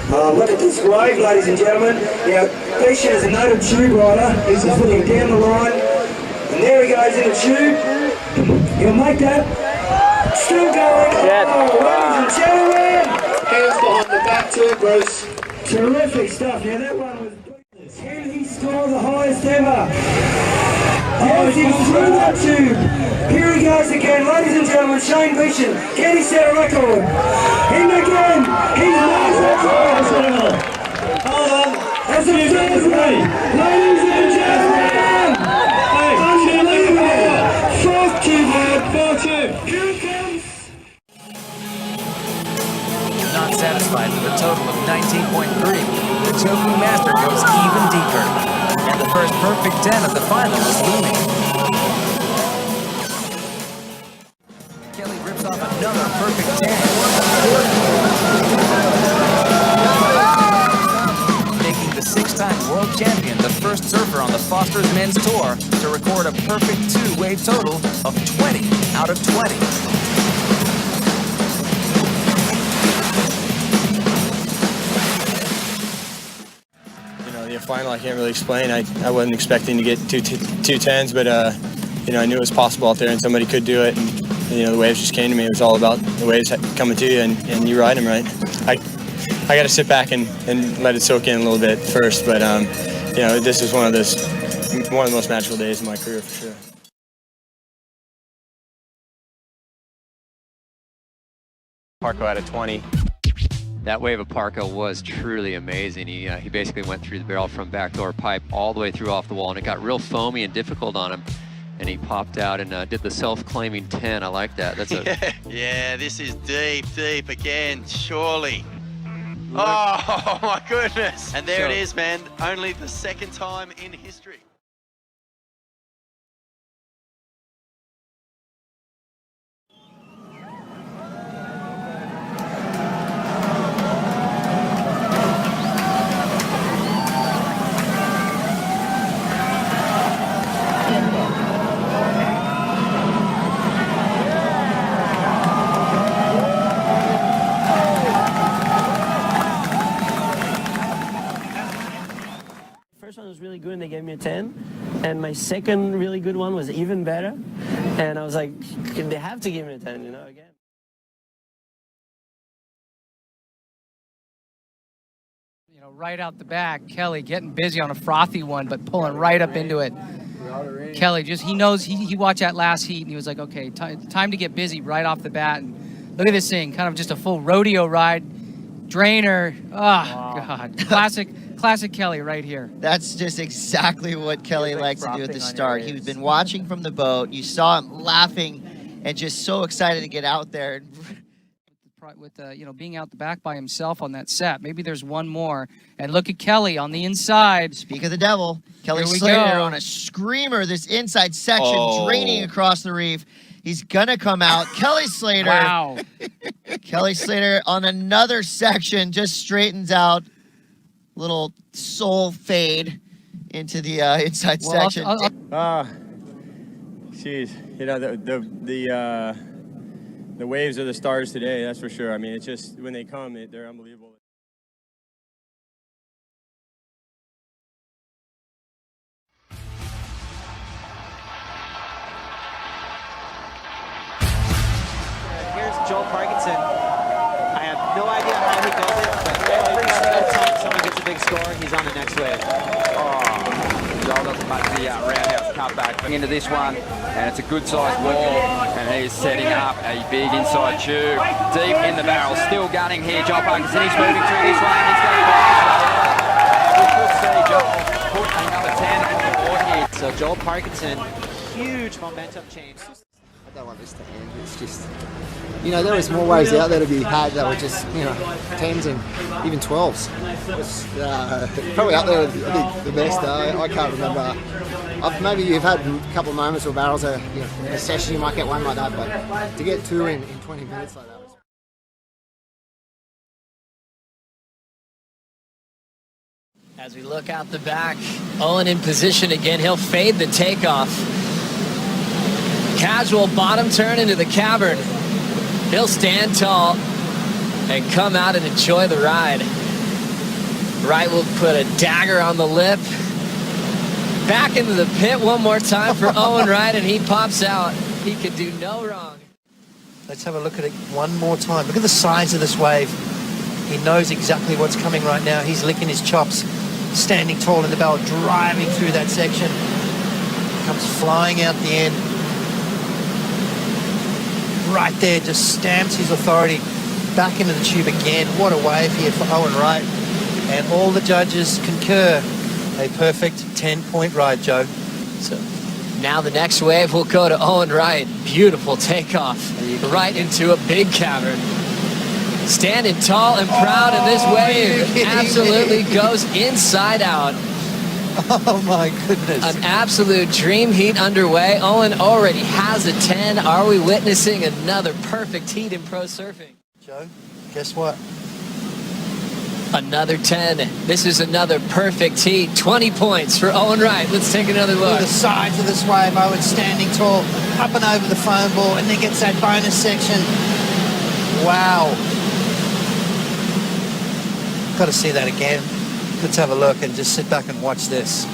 E: Look at this wave, ladies and gentlemen. Now, Bishop is a noted tube rider. He's just looking down the line. And there he goes in the tube. He'll make that. Still going. Oh, ladies and gentlemen.
T: Hands behind the back too, Bruce.
E: Terrific stuff. Now, that one was... Can he score the highest ever? Yes, he's through that tube. Here he goes again, ladies and gentlemen, Shane Bishop. Can he set a record? In again. He's made a record. Hold on. That's a Thursday. Ladies and gentlemen. Unbelievable. Fourth tube, fourth tube. Here it comes.
M: Not satisfied with a total of 19.3. The choking master goes even deeper. And the first perfect 10 of the final is looming. Kelly rips off another perfect 10. Making the 6-time world champion the first surfer on the Foster's Men's Tour to record a perfect 2-wave total of 20 out of 20.
U: The final I can't really explain. I wasn't expecting to get two 10s, but I knew it was possible out there and somebody could do it. And the waves just came to me. It was all about the waves coming to you and you ride them right. I got to sit back and let it soak in a little bit first, but this is one of the most magical days of my career for sure.
W: Parko out of 20. That wave of Parko was truly amazing. He basically went through the barrel from backdoor pipe all the way through off the wall, and it got real foamy and difficult on him. And he popped out and did the self-claiming 10. I like that. That's
X: yeah, this is deep again, surely. Oh my goodness. And there it is, man. Only the second time in history.
Y: First one was really good and they gave me a 10, and my second really good one was even better, and I was like, they have to give me a 10, again.
J: Right out the back, Kelly getting busy on a frothy one, but pulling right up into it. Kelly he knows, he watched that last heat and he was like, okay, time to get busy right off the bat. And look at this thing, kind of just a full rodeo ride, drainer. Oh, wow. God, classic Kelly right here.
F: That's just exactly what Kelly likes to do at the start. He's been watching from the boat. You saw him laughing and just so excited to get out there.
J: With being out the back by himself on that set. Maybe there's one more. And look at Kelly on the inside.
F: Speak of the devil. Kelly Slater on a screamer, this inside section, draining across the reef. He's gonna come out. Kelly Slater.
J: Wow.
F: Kelly Slater on another section just straightens out. Little soul fade into the inside section.
U: Geez, the waves are the stars today, that's for sure. I mean, it's just, when they come, they're unbelievable.
Z: Here's Joel Parkinson. I have no idea how he does it, but every single time someone gets a big score, he's on the next wave.
C: Joel doesn't much the roundhouse cutback into this one, and it's a good-sized wall, and he's setting up a big inside tube deep in the barrel. Still gunning here, Joel Parkinson. He's moving through this one. He's going to go. We could see Joel put another 10 on the board here.
Z: So Joel Parkinson, huge momentum change.
I: I don't want this to end. It's just, you know, there was more waves out there to be had that were just, you know, 10s and even 12s. It's probably up there with, I think, the best. I can't remember. Maybe you've had a couple of moments where barrels are, you know, in a session you might get one like that, but to get two in 20 minutes like that.
A: As we look out the back, Owen in position again. He'll fade the takeoff. Casual bottom turn into the cavern. He'll stand tall and come out and enjoy the ride. Wright will put a dagger on the lip. Back into the pit one more time for Owen Wright, and he pops out. He could do no wrong.
H: Let's have a look at it one more time. Look at the size of this wave. He knows exactly what's coming right now. He's licking his chops, standing tall in the barrel, driving through that section. Comes flying out the end. Right there, just stamps his authority back into the tube again. What a wave here for Owen Wright. And all the judges concur. A perfect 10-point ride, Joe.
A: So now the next wave will go to Owen Wright. Beautiful takeoff right into a big cavern. Standing tall and proud in this wave. Absolutely goes inside out.
H: Oh my goodness.
A: An absolute dream heat underway. Owen already has a 10. Are we witnessing another perfect heat in pro surfing?
H: Joe, guess what?
A: Another 10. This is another perfect heat. 20 points for Owen Wright. Let's take another look.
H: Look at the sides of this wave. Owen standing tall, up and over the foam ball, and then gets that bonus section. Wow. Got to see that again. Let's have a look and just sit back and watch this.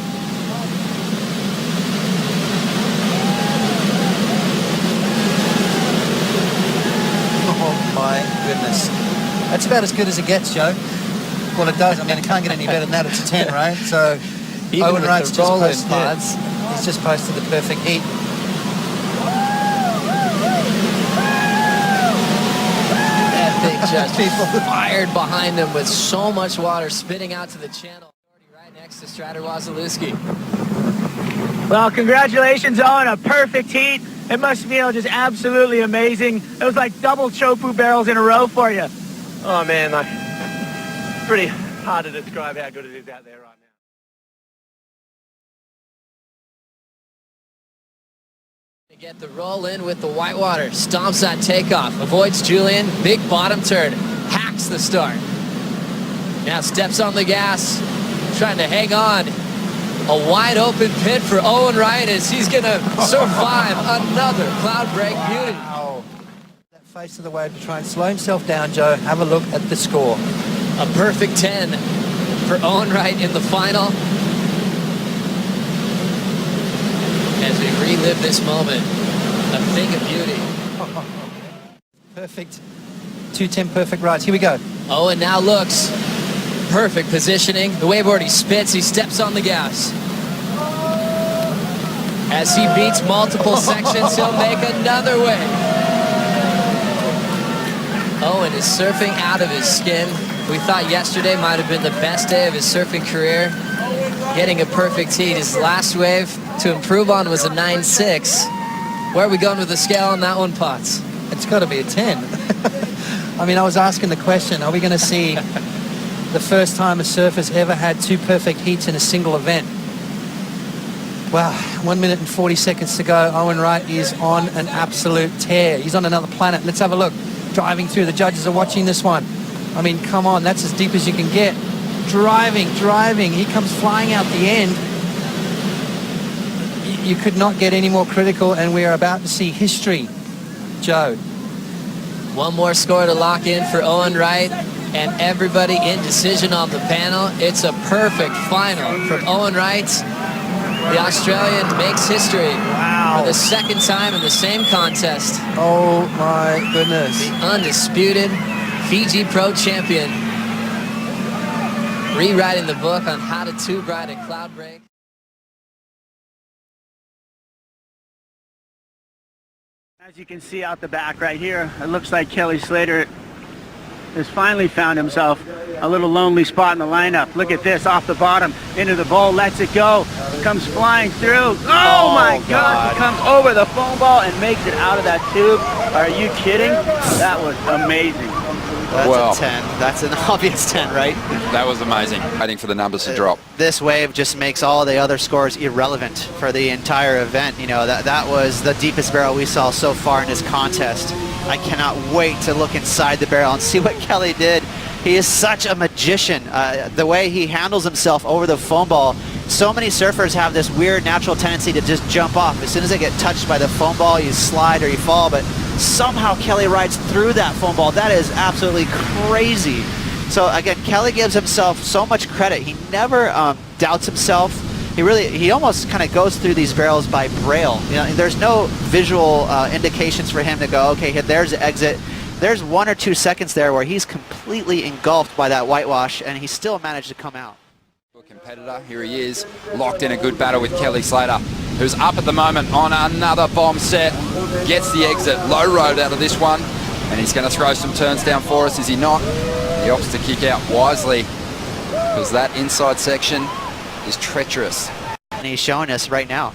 H: Oh my goodness. That's about as good as it gets, Joe. Well, it does. I mean, it can't get any better than that. It's a 10, right? So
A: even
H: Owen
A: with
H: Wright's
A: the
H: just
A: rolling
H: posted,
A: pods.
H: He's just posted the perfect heat.
A: That thing just fired behind them with so much water spitting out to the channel. Right next to Strader Wasilewski.
K: Well, congratulations, Owen. A perfect heat. It must feel just absolutely amazing. It was like double Chopu barrels in a row for you.
L: Oh, man, pretty hard to describe how good it is out there right now.
A: To get the roll in with the whitewater. Stomps that takeoff. Avoids Julian. Big bottom turn. Hacks the start. Now steps on the gas. Trying to hang on. A wide open pit for Owen Wright as he's going to survive another cloud break beauty.
H: Wow. That face of the wave to try and slow himself down, Joe. Have a look at the score.
A: A perfect 10 for Owen Wright in the final. As we relive this moment, a thing of beauty.
H: Perfect. 2:10 perfect rides. Here we go.
A: Owen now looks. Perfect positioning. The waveboard, he spits, he steps on the gas. As he beats multiple sections, he'll make another wave. Owen is surfing out of his skin. We thought yesterday might have been the best day of his surfing career. Getting a perfect heat. His last wave to improve on was a 9.6. Where are we going with the scale on that one, Potts?
H: It's got to be a 10. I mean, I was asking the question, are we going to see the first time a surfer's ever had two perfect heats in a single event? Wow, 1 minute and 40 seconds to go. Owen Wright is on an absolute tear. He's on another planet. Let's have a look. Driving through. The judges are watching this one. I mean, come on, that's as deep as you can get. Driving. He comes flying out the end. You could not get any more critical, and we are about to see history. Joe.
A: One more score to lock in for Owen Wright. And everybody in decision on the panel. It's a perfect final from Owen Wright. The Australian makes history for the second time in the same contest.
H: Oh my goodness.
A: The undisputed Fiji Pro champion. Rewriting the book on how to tube ride a cloud break.
K: As you can see out the back right here, it looks like Kelly Slater
N: has finally found himself a little lonely spot in the lineup. Look at this, off the bottom, into the bowl, lets it go, comes flying through. Oh my God, he comes over the foam ball and makes it out of that tube. Are you kidding? That was amazing.
F: That's a 10. That's an obvious 10, right?
C: That was amazing. Waiting for the numbers to drop.
F: This wave just makes all the other scores irrelevant for the entire event. You know, that was the deepest barrel we saw so far in this contest. I cannot wait to look inside the barrel and see what Kelly did. He is such a magician. The way he handles himself over the foam ball. So many surfers have this weird natural tendency to just jump off. As soon as they get touched by the foam ball, you slide or you fall, but somehow Kelly rides through that foam ball. That is absolutely crazy. So again, Kelly gives himself so much credit. He never doubts himself. He almost kind of goes through these barrels by braille. You know, there's no visual indications for him to go, okay, there's the exit. There's 1 or 2 seconds there where he's completely engulfed by that whitewash, and he still managed to come out.
C: Competitor, here he is, locked in a good battle with Kelly Slater, who's up at the moment on another bomb set, gets the exit, low road out of this one, and he's going to throw some turns down for us, is he not? He opts to kick out wisely, because that inside section is treacherous.
F: And he's showing us right now.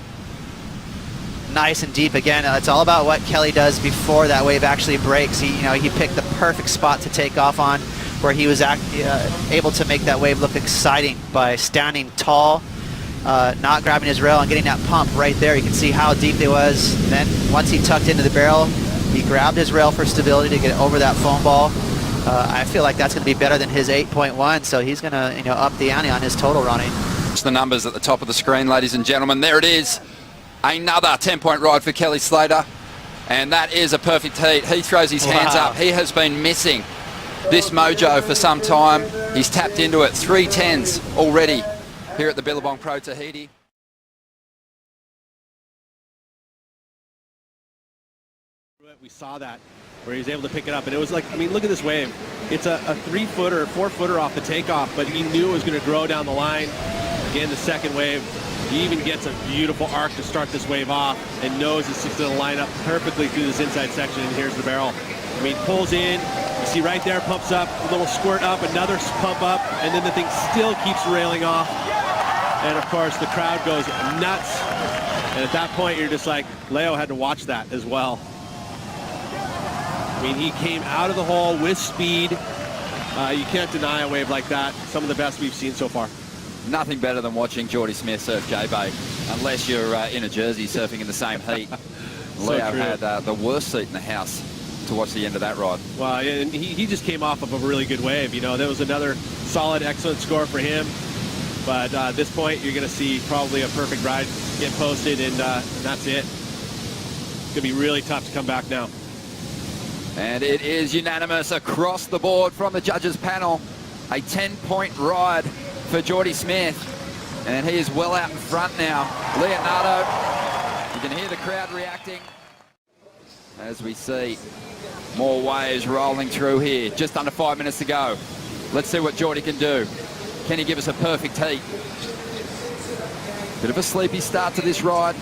F: Nice and deep again. It's all about what Kelly does before that wave actually breaks. He picked the perfect spot to take off on, where he was able to make that wave look exciting by standing tall, not grabbing his rail and getting that pump right there. You can see how deep it was. Then once he tucked into the barrel, he grabbed his rail for stability to get over that foam ball. I feel like that's going to be better than his 8.1, so he's going to up the ante on his total running.
C: It's the numbers at the top of the screen, ladies and gentlemen. There it is. Another 10-point ride for Kelly Slater, and that is a perfect heat. He throws his hands up. He has been missing this mojo for some time. He's tapped into it. 3 10s already here at the Billabong Pro Tahiti.
L: We saw that where he was able to pick it up, and it was like, I mean, look at this wave. It's a 3-footer, 4-footer off the takeoff, but he knew it was going to grow down the line. Again, the second wave, he even gets a beautiful arc to start this wave off and knows it's just going to line up perfectly through this inside section, and here's the barrel. I mean, pulls in, you see right there, pumps up, a little squirt up, another pump up, and then the thing still keeps railing off. And of course, the crowd goes nuts. And at that point, you're just like, Leo had to watch that as well. I mean, he came out of the hole with speed. You can't deny a wave like that. Some of the best we've seen so far.
C: Nothing better than watching Geordie Smith surf J-Bay, unless you're in a jersey surfing in the same heat.
L: So
C: Leo
L: true.
C: had the worst seat in the house to watch the end of that ride.
L: Well, and he just came off of a really good wave. You know, that was another solid, excellent score for him. But at this point, you're going to see probably a perfect ride get posted, and that's it. It's going to be really tough to come back now.
C: And it is unanimous across the board from the judges panel. A 10-point ride for Geordie Smith. And he is well out in front now. Leonardo, you can hear the crowd reacting as we see more waves rolling through here. Just under 5 minutes to go. Let's see what Geordie can do. Can he give us a perfect heat? Bit of a sleepy start to this ride,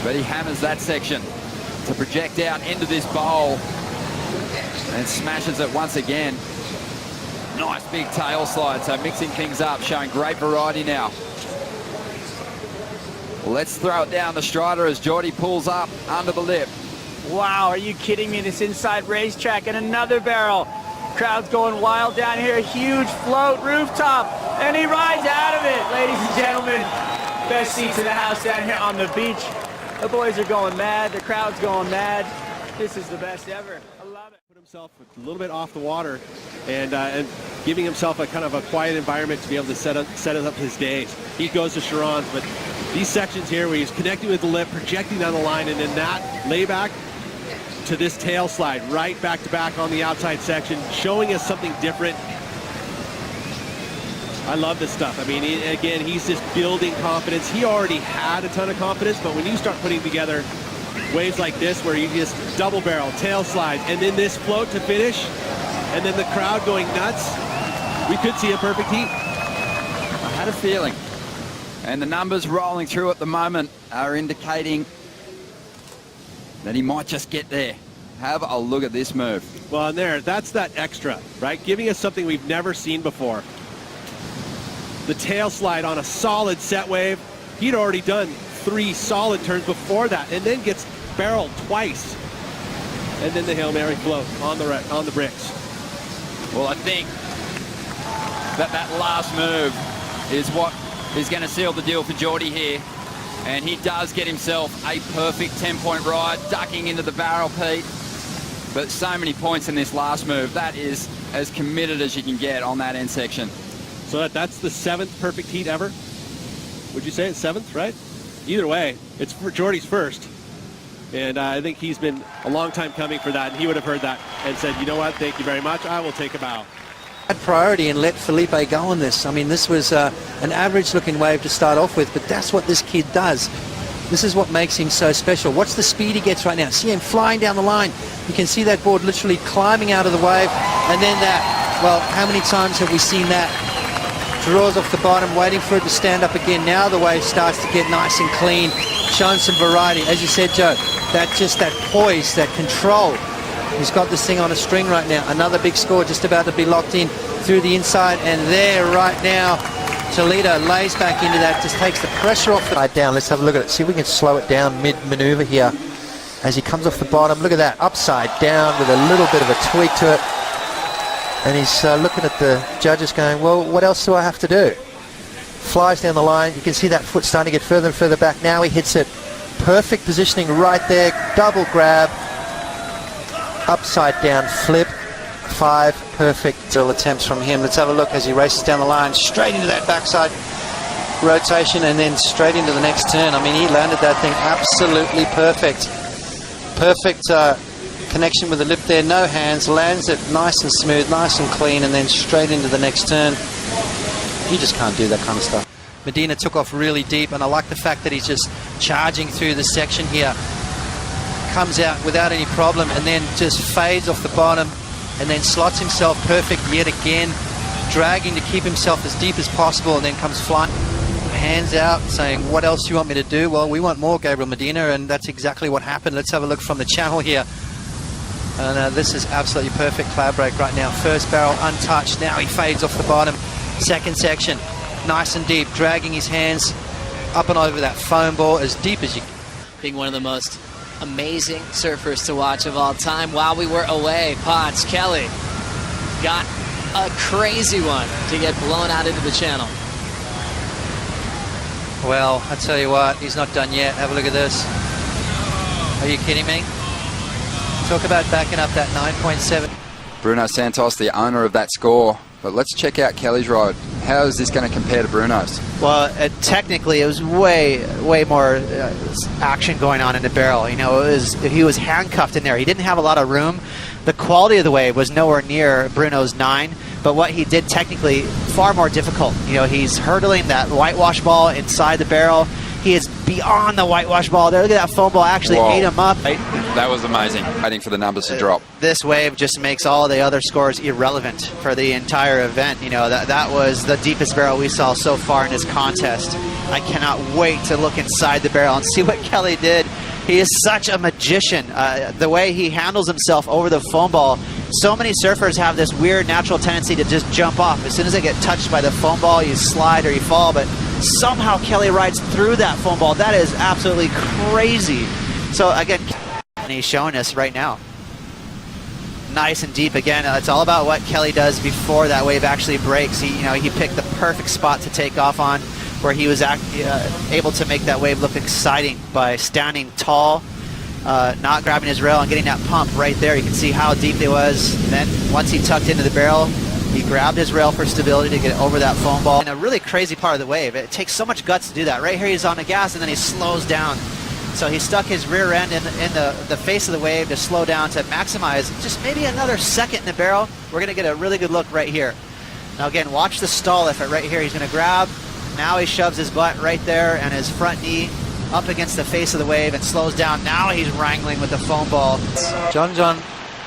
C: but he hammers that section to project out into this bowl and smashes it once again. Nice big tail slide, so mixing things up, showing great variety now. Let's throw it down the Strider as Geordie pulls up under the lip.
N: Wow, are you kidding me? This inside racetrack and another barrel. Crowd's going wild down here. Huge float rooftop, and he rides out of it, ladies and gentlemen. Best seats in the house down here on the beach. The boys are going mad. The crowd's going mad. This is the best ever. I love it.
L: Put himself a little bit off the water and giving himself a kind of a quiet environment to be able to set up his days. He goes to Sharon's, but these sections here where he's connecting with the lip, projecting down the line, and then that layback to this tail slide right back to back on the outside section, showing us something different. I love this stuff. I mean, again, he's just building confidence. He already had a ton of confidence, but when you start putting together waves like this where you just double barrel, tail slide, and then this float to finish, and then the crowd going nuts, we could see a perfect heat.
C: I had a feeling. And the numbers rolling through at the moment are indicating that he might just get there. Have a look at this move.
L: Well, and that's that extra, right? Giving us something we've never seen before. The tail slide on a solid set wave. He'd already done 3 solid turns before that, and then gets barreled twice. And then the Hail Mary float on the bricks.
C: Well, I think that last move is what is going to seal the deal for Geordie here. And he does get himself a perfect 10-point ride, ducking into the barrel, Pete. But so many points in this last move. That is as committed as you can get on that end section.
L: So that's the 7th perfect heat ever? Would you say it's 7th, right? Either way, it's for Geordie's first. And I think he's been a long time coming for that, and he would have heard that and said, you know what, thank you very much, I will take a bow.
H: Had priority and let Felipe go on this. I mean, this was an average-looking wave to start off with, but that's what this kid does. This is what makes him so special. Watch the speed he gets right now. See him flying down the line. You can see that board literally climbing out of the wave, and then that. Well, how many times have we seen that? Draws off the bottom, waiting for it to stand up again. Now the wave starts to get nice and clean, showing some variety. As you said, Joe, that poise, that control. He's got this thing on a string right now. Another big score just about to be locked in through the inside, and there right now, Toledo lays back into that, just takes the pressure off the side down. Let's have a look at it. See if we can slow it down mid-maneuver here as he comes off the bottom. Look at that, upside down with a little bit of a tweak to it. And he's looking at the judges going, well, what else do I have to do? Flies down the line. You can see that foot starting to get further and further back. Now he hits it. Perfect positioning right there. Double grab. Upside down flip. 5 perfect little attempts from him. Let's have a look as he races down the line. Straight into that backside rotation and then straight into the next turn. I mean, he landed that thing absolutely perfect. Perfect connection with the lip there, no hands, lands it nice and smooth, nice and clean, and then straight into the next turn. You just can't do that kind of stuff. Medina took off really deep, and I like the fact that he's just charging through the section here. Comes out without any problem, and then just fades off the bottom, and then slots himself perfect yet again, dragging to keep himself as deep as possible, and then comes flying. Hands out, saying, what else do you want me to do? Well, we want more, Gabriel Medina, and that's exactly what happened. Let's have a look from the channel here. And this is absolutely perfect cloud break right now. First barrel untouched. Now he fades off the bottom. Second section, nice and deep, dragging his hands up and over that foam ball as deep as you can.
A: Being one of the most amazing surfers to watch of all time. While we were away, Potts, Kelly got a crazy one to get blown out into the channel.
H: Well, I tell you what, he's not done yet. Have a look at this. Are you kidding me? Talk about backing up that 9.7.
C: Bruno Santos, the owner of that score. But let's check out Kelly's ride. How is this going to compare to Bruno's?
Z: Well, technically, it was way more action going on in the barrel. You know, he was handcuffed in there. He didn't have a lot of room. The quality of the wave was nowhere near Bruno's 9, but what he did technically far more difficult. You know, he's hurdling that whitewash ball inside the barrel. He is beyond the whitewash ball there. Look at that foam ball actually ate him up.
C: That was amazing. Waiting for the numbers to drop.
Z: This wave just makes all the other scores irrelevant for the entire event. You know, that was the deepest barrel we saw so far in this contest. I cannot wait to look inside the barrel and see what Kelly did. He is such a magician. The way he handles himself over the foam ball. So many surfers have this weird natural tendency to just jump off. As soon as they get touched by the foam ball, you slide or you fall, but somehow Kelly rides through that foam ball. That is absolutely crazy. So again, and he's showing us right now. Nice and deep again. It's all about what Kelly does before that wave actually breaks. He picked the perfect spot to take off on, where he was able to make that wave look exciting by standing tall, not grabbing his rail and getting that pump right there. You can see how deep it was. And then once he tucked into the barrel, he grabbed his rail for stability to get over that foam ball. And a really crazy part of the wave. It takes so much guts to do that. Right here he's on the gas and then he slows down. So he stuck his rear end in the face of the wave to slow down to maximize just maybe another second in the barrel. We're going to get a really good look right here. Now again, watch the stall effort right here. He's going to grab. Now he shoves his butt right there and his front knee up against the face of the wave and slows down. Now he's wrangling with the foam ball.
H: John,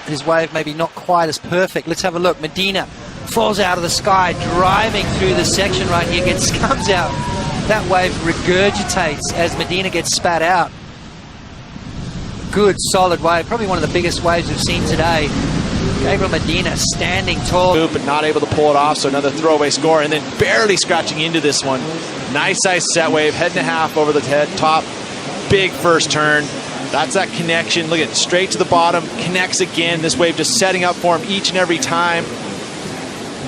H: his wave maybe not quite as perfect. Let's have a look. Medina falls out of the sky, driving through the section right here, comes out. That wave regurgitates as Medina gets spat out. good, solid wave. Probably one of the biggest waves we've seen today. Gabriel Medina standing tall.
G: But not able to pull it off, so another throwaway score, and then barely scratching into this one. Nice size set wave, head and a half over the head top. Big first turn. That's that connection. Look at it, straight to the bottom, connects again. This wave just setting up for him each and every time.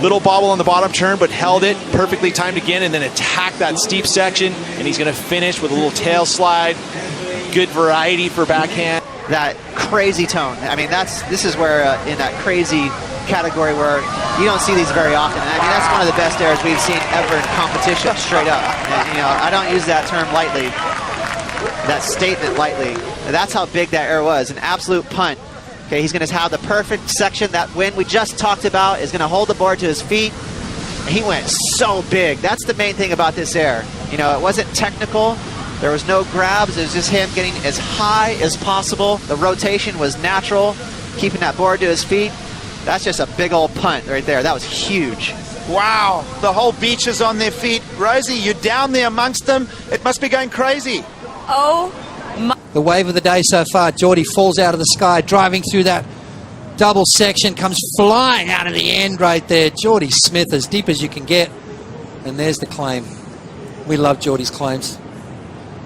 G: Little bobble on the bottom turn, but held it perfectly timed again, and then attacked that steep section, and he's going to finish with a little tail slide. Good variety for backhand.
Z: That crazy tone. I mean, this is where in that crazy category where you don't see these very often. And I mean, that's one of the best airs we've seen ever in competition, straight up. And, I don't use that term lightly, that statement lightly. That's how big that air was, an absolute punt. Okay, he's going to have the perfect section. That wind we just talked about is going to hold the board to his feet. He went so big. That's the main thing about this air. It wasn't technical. There was no grabs. It was just him getting as high as possible. The rotation was natural, keeping that board to his feet. That's just a big old punt right there. That was huge.
O: Wow, the whole beach is on their feet. Rosie, you're down there amongst them. It must be going crazy.
H: Oh my. The wave of the day so far. Geordie falls out of the sky, driving through that double section, comes flying out of the end right there. Geordie Smith, as deep as you can get. And there's the claim. We love Geordie's claims.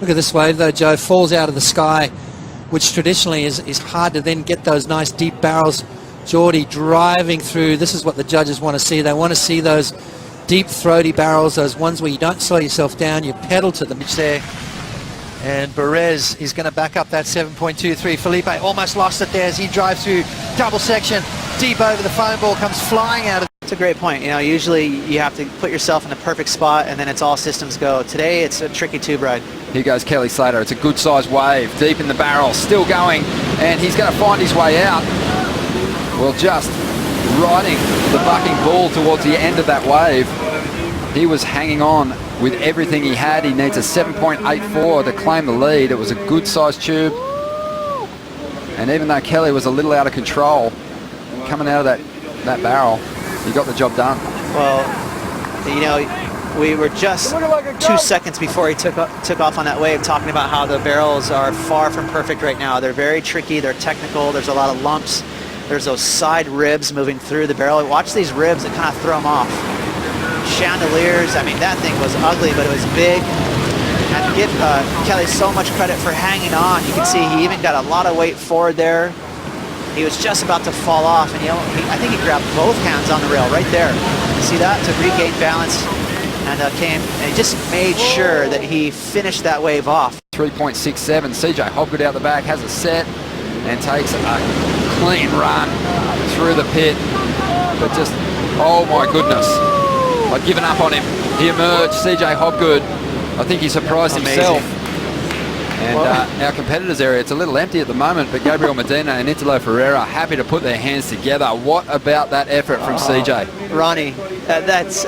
H: Look at this wave though, Joe. Falls out of the sky, which traditionally is hard to then get those nice deep barrels. Geordie driving through. This is what the judges want to see. They want to see those deep throaty barrels, those ones where you don't slow yourself down, you pedal to the beach there. And Perez is going to back up that 7.23. Felipe almost lost it there as he drives through double section, deep over the foam ball, comes flying out of.
Z: It's a great point. Usually you have to put yourself in a perfect spot and then it's all systems go. Today it's a tricky tube ride.
C: Here goes Kelly Slater. It's a good sized wave, deep in the barrel, still going, and he's going to find his way out. Well, just riding the bucking bull towards the end of that wave. He was hanging on with everything he had. He needs a 7.84 to claim the lead. It was a good sized tube. And even though Kelly was a little out of control coming out of that barrel, he got the job done.
Z: Well, we were just 2 seconds before he took off on that wave talking about how the barrels are far from perfect right now. They're very tricky, they're technical, there's a lot of lumps. There's those side ribs moving through the barrel. Watch these ribs that kind of throw them off. Chandeliers, I mean, that thing was ugly, but it was big. And to give Kelly so much credit for hanging on. You can see he even got a lot of weight forward there. He was just about to fall off, and I think he grabbed both hands on the rail right there. See that? To regain balance, and he just made sure that he finished that wave off.
C: 3.67. CJ Hobgood out the back has a set and takes a clean run through the pit. But just, oh my goodness, I'd given up on him. He emerged, CJ Hobgood. I think he surprised himself. And our competitors' area, it's a little empty at the moment, but Gabriel Medina and Italo Ferreira happy to put their hands together. What about that effort from CJ?
Z: Ronnie,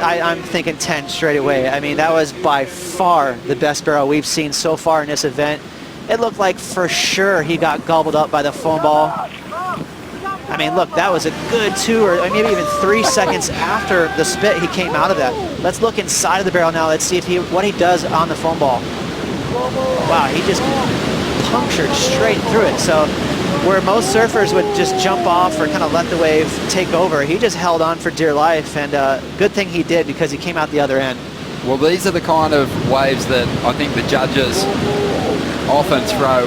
Z: I'm thinking 10 straight away. I mean, that was by far the best barrel we've seen so far in this event. It looked like for sure he got gobbled up by the foam ball. I mean, look, that was a good 2 or maybe even 3 seconds after the spit he came out of that. Let's look inside of the barrel now. Let's see what he does on the foam ball. Wow, he just punctured straight through it. So where most surfers would just jump off or kind of let the wave take over, he just held on for dear life, and good thing he did because he came out the other end.
C: Well, these are the kind of waves that I think the judges often throw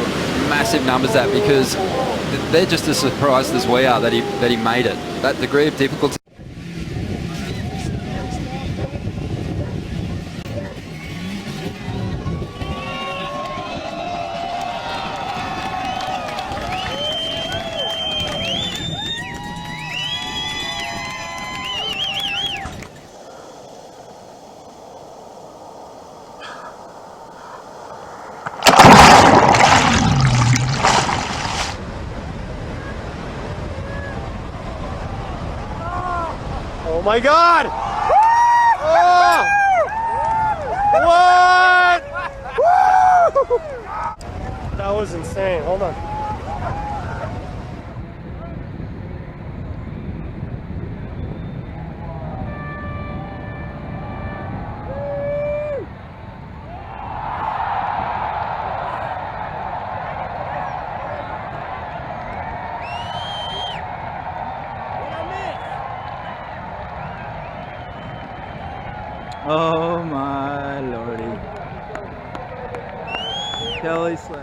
C: massive numbers at because they're just as surprised as we are that he made it. That degree of difficulty.
O: Oh my God! Oh! What? That was insane. Hold on.
N: Oh my lordy. Kelly Slade.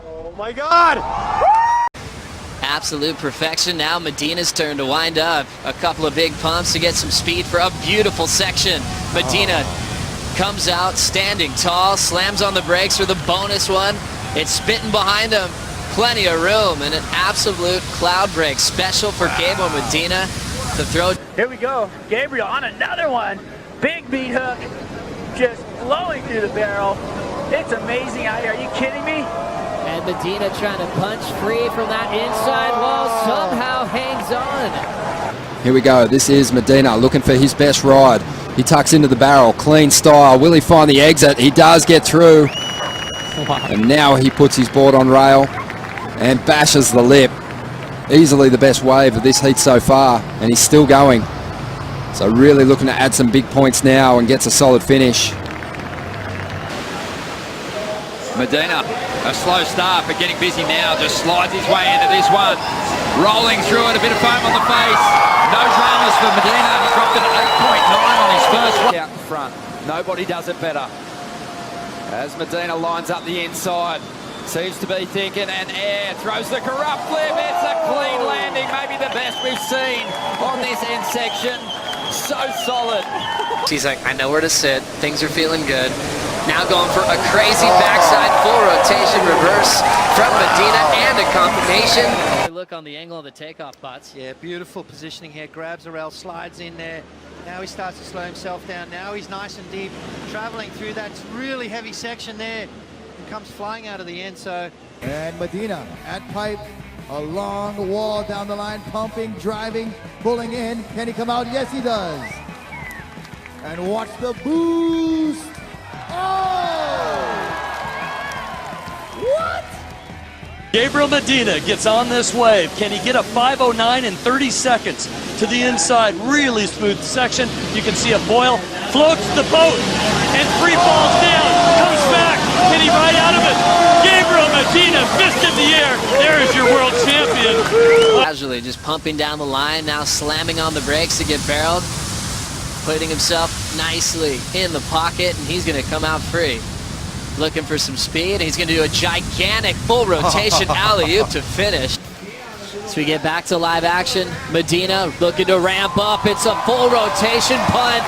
F: Oh my God!
A: Absolute perfection. Now Medina's turn to wind up. A couple of big pumps to get some speed for a beautiful section. Medina comes out standing tall, slams on the brakes for the bonus one. It's spitting behind him. Plenty of room and an absolute cloud break. Special for Gabriel Medina to throw.
N: Here we go. Gabriel on another one. Big beat hook. Just blowing through the barrel. It's amazing out here. Are you kidding me?
A: And Medina trying to punch free from that inside wall. Somehow hangs on.
C: Here we go. This is Medina looking for his best ride. He tucks into the barrel. Clean style. Will he find the exit? He does get through. And now he puts his board on rail and bashes the lip. Easily the best wave of this heat so far, and he's still going. So really looking to add some big points now and gets a solid finish.
D: Medina, a slow start, but getting busy now, just slides his way into this one. Rolling through it, a bit of foam on the face. No dramas for Medina. He dropped an 8.9 on his first one. Out in front. Nobody does it better. As Medina lines up the inside. Seems to be thinking, and air throws the corrupt flip. It's a clean landing, maybe the best we've seen on this end section. So solid.
A: He's like, I know where to sit. Things are feeling good. Now going for a crazy backside full rotation reverse from Medina and a combination. Look on the angle of the takeoff butts.
H: Yeah, beautiful positioning here. Grabs the rail, slides in there. Now he starts to slow himself down. Now he's nice and deep, traveling through that really heavy section there. And comes flying out of the end, so.
T: And Medina at pipe, a long wall down the line, pumping, driving, pulling in. Can he come out? Yes, he does. And watch the boost. Oh! What?
B: Gabriel Medina gets on this wave. Can he get a 5:09 in 30 seconds to the inside? Really smooth section. You can see a boil. Floats the boat and free falls down. Comes back. Can he ride out of it? Gabriel Medina, fist in the air. There is your world champion.
A: Casually just pumping down the line, now slamming on the brakes to get barreled. Putting himself nicely in the pocket, and he's going to come out free. Looking for some speed. He's going to do a gigantic full rotation alley-oop to finish. So we get back to live action. Medina looking to ramp up. It's a full rotation punt.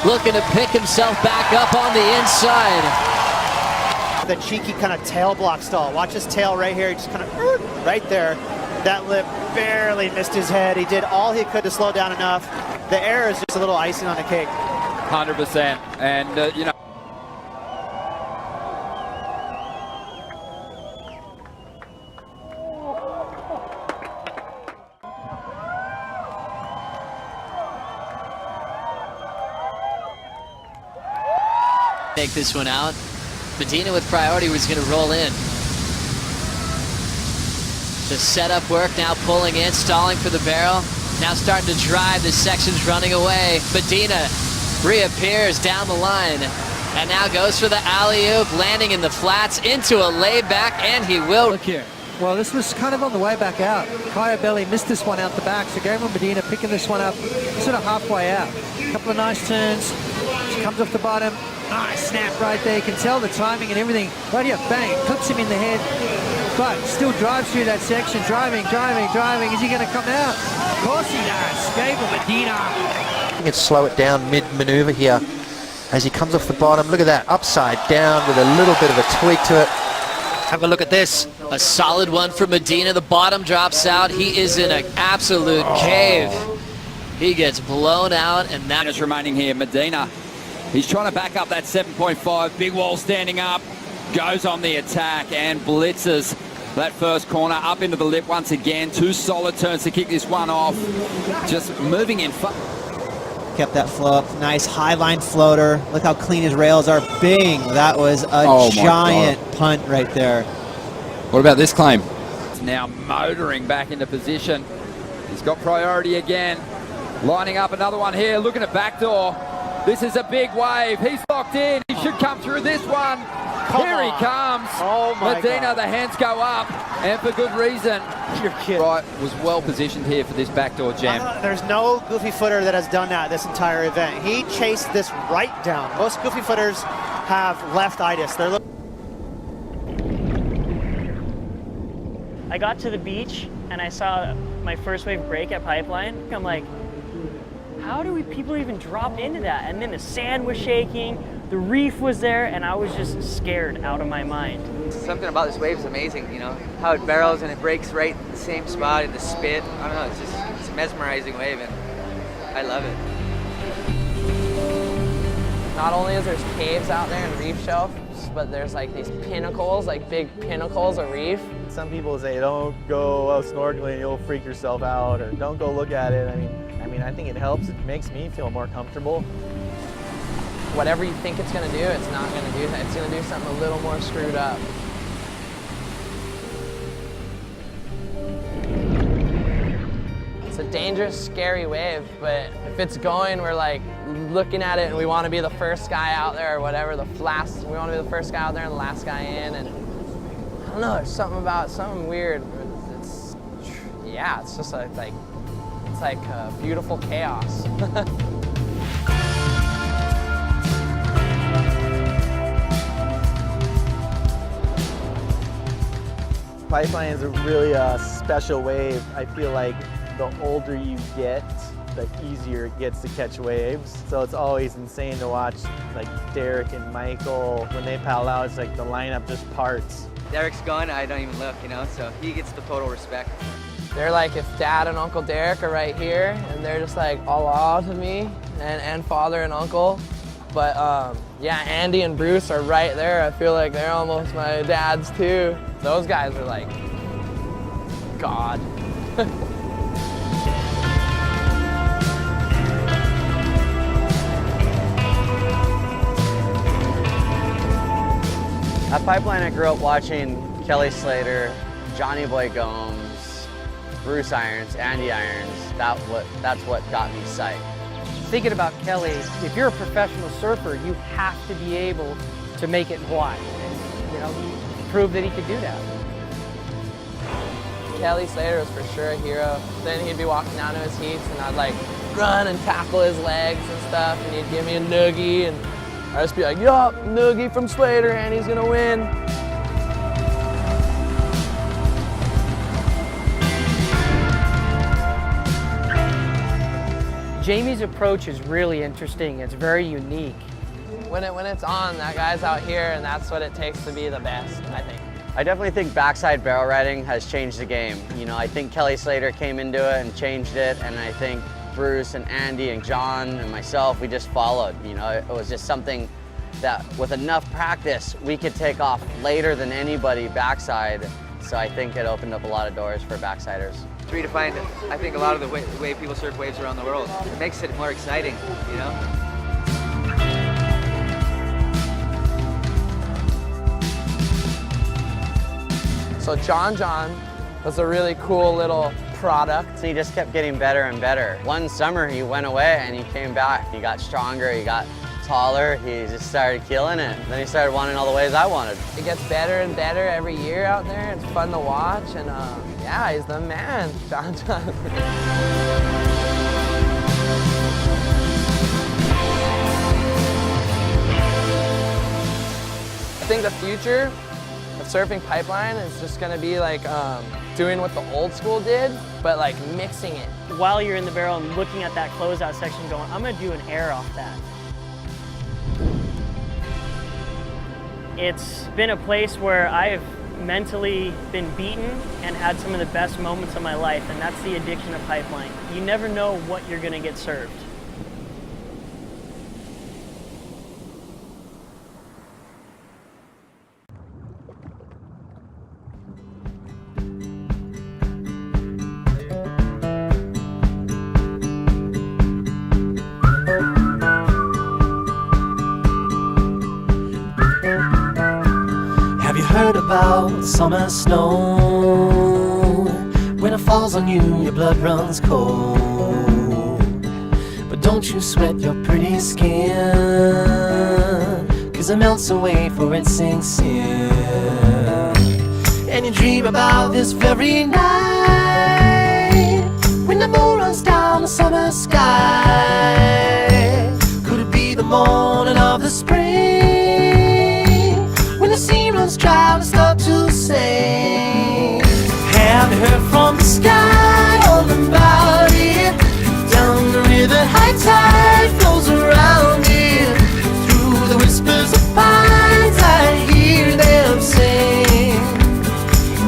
A: Looking to pick himself back up on the inside.
F: The cheeky kind of tail block stall. Watch his tail right here. He just kind of right there. That lip barely missed his head. He did all he could to slow down enough. The air is just a little icing on the cake.
D: 100%. And, you know.
A: Take this one out. Medina with priority was going to roll in. The setup work now pulling in, stalling for the barrel. Now starting to drive. This section's running away. Medina reappears down the line and now goes for the alley-oop, landing in the flats into a layback, and he will.
H: Look here. Well, this was kind of on the way back out. Kaya Belli missed this one out the back, so Gabriel Medina picking this one up sort of halfway out. A couple of nice turns. She comes off the bottom. Nice snap right there. You can tell the timing and everything. Right here, bang, clips him in the head. But still drives through that section. Driving. Is he going to come out? Of course he does. Gabriel Medina. You can slow it down mid-maneuver here as he comes off the bottom. Look at that, upside down with a little bit of a tweak to it. Have a look at this.
A: A solid one for Medina. The bottom drops out. He is in an absolute cave. He gets blown out, and that
D: is remaining here. Medina, he's trying to back up that 7.5. Big wall standing up. Goes on the attack and blitzes that first corner up into the lip once again. 2 solid turns to kick this one off. Just moving in.
F: Kept that flow up. Nice high line floater. Look how clean his rails are. Bing! That was a giant punt right there.
C: What about this claim?
D: It's now motoring back into position. He's got priority again. Lining up another one here. Looking at backdoor. This is a big wave. He's locked in. He should come through this one. Here he comes.
Z: Oh my
D: Medina,
Z: God.
D: the hands go up, and for good reason.
Z: You're kidding.
D: Right, was well positioned here for this backdoor jam.
Z: There's no goofy footer that has done that this entire event. He chased this right down. Most goofy footers have left-itis. They're
E: I got to the beach and I saw my first wave break at Pipeline. I'm like, how do people even drop into that? And then the sand was shaking, the reef was there, and I was just scared out of my mind.
P: Something about this wave is amazing, you know, how it barrels and it breaks right in the same spot in the spit. I don't know, it's a mesmerizing wave and I love it.
Q: Not only is there caves out there and reef shelves, but there's like these pinnacles, like big pinnacles of reef.
R: Some people say don't go out snorkeling, you'll freak yourself out, or don't go look at it. I mean, I think it helps. It makes me feel more comfortable.
Q: Whatever you think it's gonna do, it's not gonna do that. It's gonna do something a little more screwed up. It's a dangerous, scary wave, but if it's going, we're like looking at it and we want to be the first guy out there or whatever, we want to be the first guy out there and the last guy in, and I don't know, there's something weird. It's just like beautiful chaos.
R: Pipeline is a really special wave. I feel like the older you get, the easier it gets to catch waves. So it's always insane to watch like Derek and Michael, when they paddle out, it's like the lineup just parts.
P: Derek's gone, I don't even look, you know, so he gets the total respect.
Q: They're like, if Dad and Uncle Derek are right here, and they're just like Allah to me, and Father and Uncle. But yeah, Andy and Bruce are right there. I feel like they're almost my dads too. Those guys are like God.
Z: At Pipeline, I grew up watching Kelly Slater, Johnny Boy Gomes, Bruce Irons, Andy Irons. That's what got me psyched.
J: Thinking about Kelly, if you're a professional surfer, you have to be able to make it in Hawaii. And, you know, he proved that he could do that.
Q: Kelly Slater was for sure a hero. Then he'd be walking down to his heats and I'd like run and tackle his legs and stuff, and he'd give me a noogie and I'd just be like, yup, noogie from Slater and he's gonna win.
J: Jamie's approach is really interesting. It's very unique.
Q: When it's on, that guy's out here and that's what it takes to be the best, I think.
Z: I definitely think backside barrel riding has changed the game. You know, I think Kelly Slater came into it and changed it, and I think Bruce and Andy and John and myself, we just followed. You know, it was just something that with enough practice, we could take off later than anybody backside. So I think it opened up a lot of doors for backsiders.
P: It's redefined, I think, a lot of the way people surf waves around the world. It makes it more exciting, you know?
Q: So John was a really cool little product.
Z: He just kept getting better and better. One summer he went away and he came back. He got stronger, he got taller, he just started killing it. Then he started wanting all the waves I wanted.
Q: It gets better and better every year out there. It's fun to watch, and yeah, he's the man, John. I think the future of surfing Pipeline is just gonna be like doing what the old school did, but like mixing it.
E: While you're in the barrel and looking at that closeout section going, I'm gonna do an air off that. It's been a place where I've mentally been beaten and had some of the best moments of my life, and that's the addiction of Pipeline. You never know what you're gonna get served.
S: Have you heard about summer snow? When it falls on you, your blood runs cold. But don't you sweat your pretty skin, 'cause it melts away for it sinks in. And you dream about this very night, when the moon runs down the summer sky. Could it be the morning of the spring, when the sea runs dry and starts to sing? Have you heard from the sky all about it? Down the river, high tide flows around it. Through the whispers of pines, I hear them sing.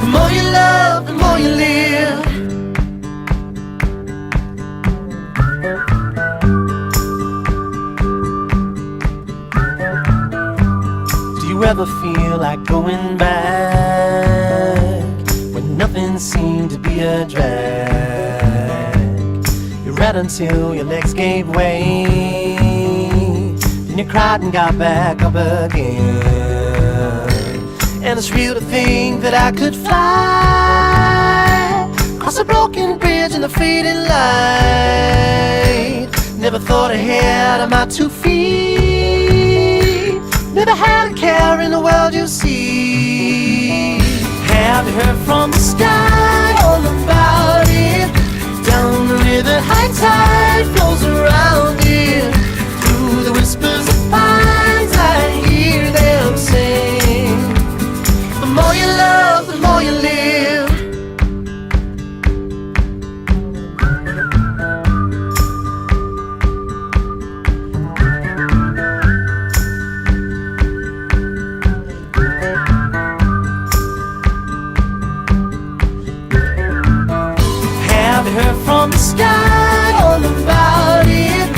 S: The more you love, the more you live. Do you ever feel like going back when nothing seemed to be a drag? You ran until your legs gave way, then you cried and got back up again. And it's real to think that I could fly across a broken bridge in the fading light. Never thought ahead of my 2 feet, never had a care in the world, you see. Have you heard from the sky all about it? Down the river, high tide flows around it. Through the whispers of pines, I hear them sing. The more you love, the more you live. Have you heard from the sky all about it?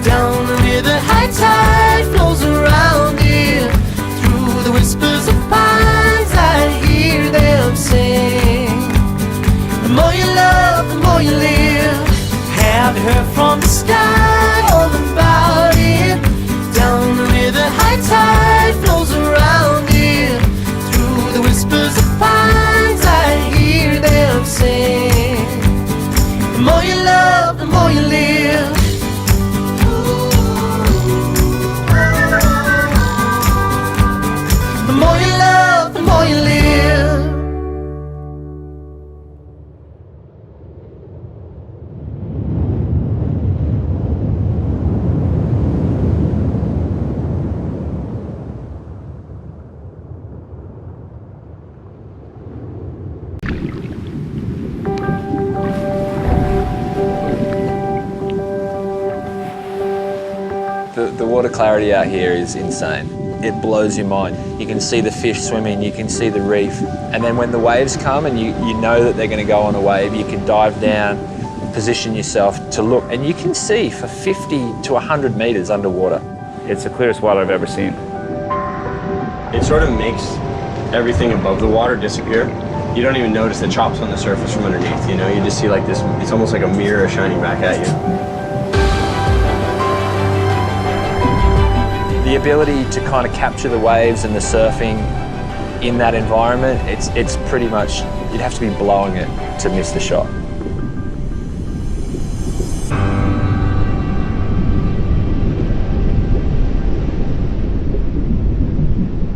S: Down the river, high tide flows around it. Through the whispers of pines, I hear them sing. The more you love, the more you live. Have you heard from the sky all about it? Down the river, high tide flows around it. Through the whispers of pines, I hear them sing. The more you love, the more you live. The more you love, the more you live.
M: The water clarity out here is insane. It blows your mind. You can see the fish swimming, you can see the reef. And then when the waves come and you know that they're going to go on a wave, you can dive down, position yourself to look, and you can see for 50 to 100 meters underwater.
U: It's the clearest water I've ever seen. It sort of makes everything above the water disappear. You don't even notice the chops on the surface from underneath, you know? You just see like this, it's almost like a mirror shining back at you.
M: The ability to kind of capture the waves and the surfing in that environment, it's pretty much, you'd have to be blowing it to miss the shot.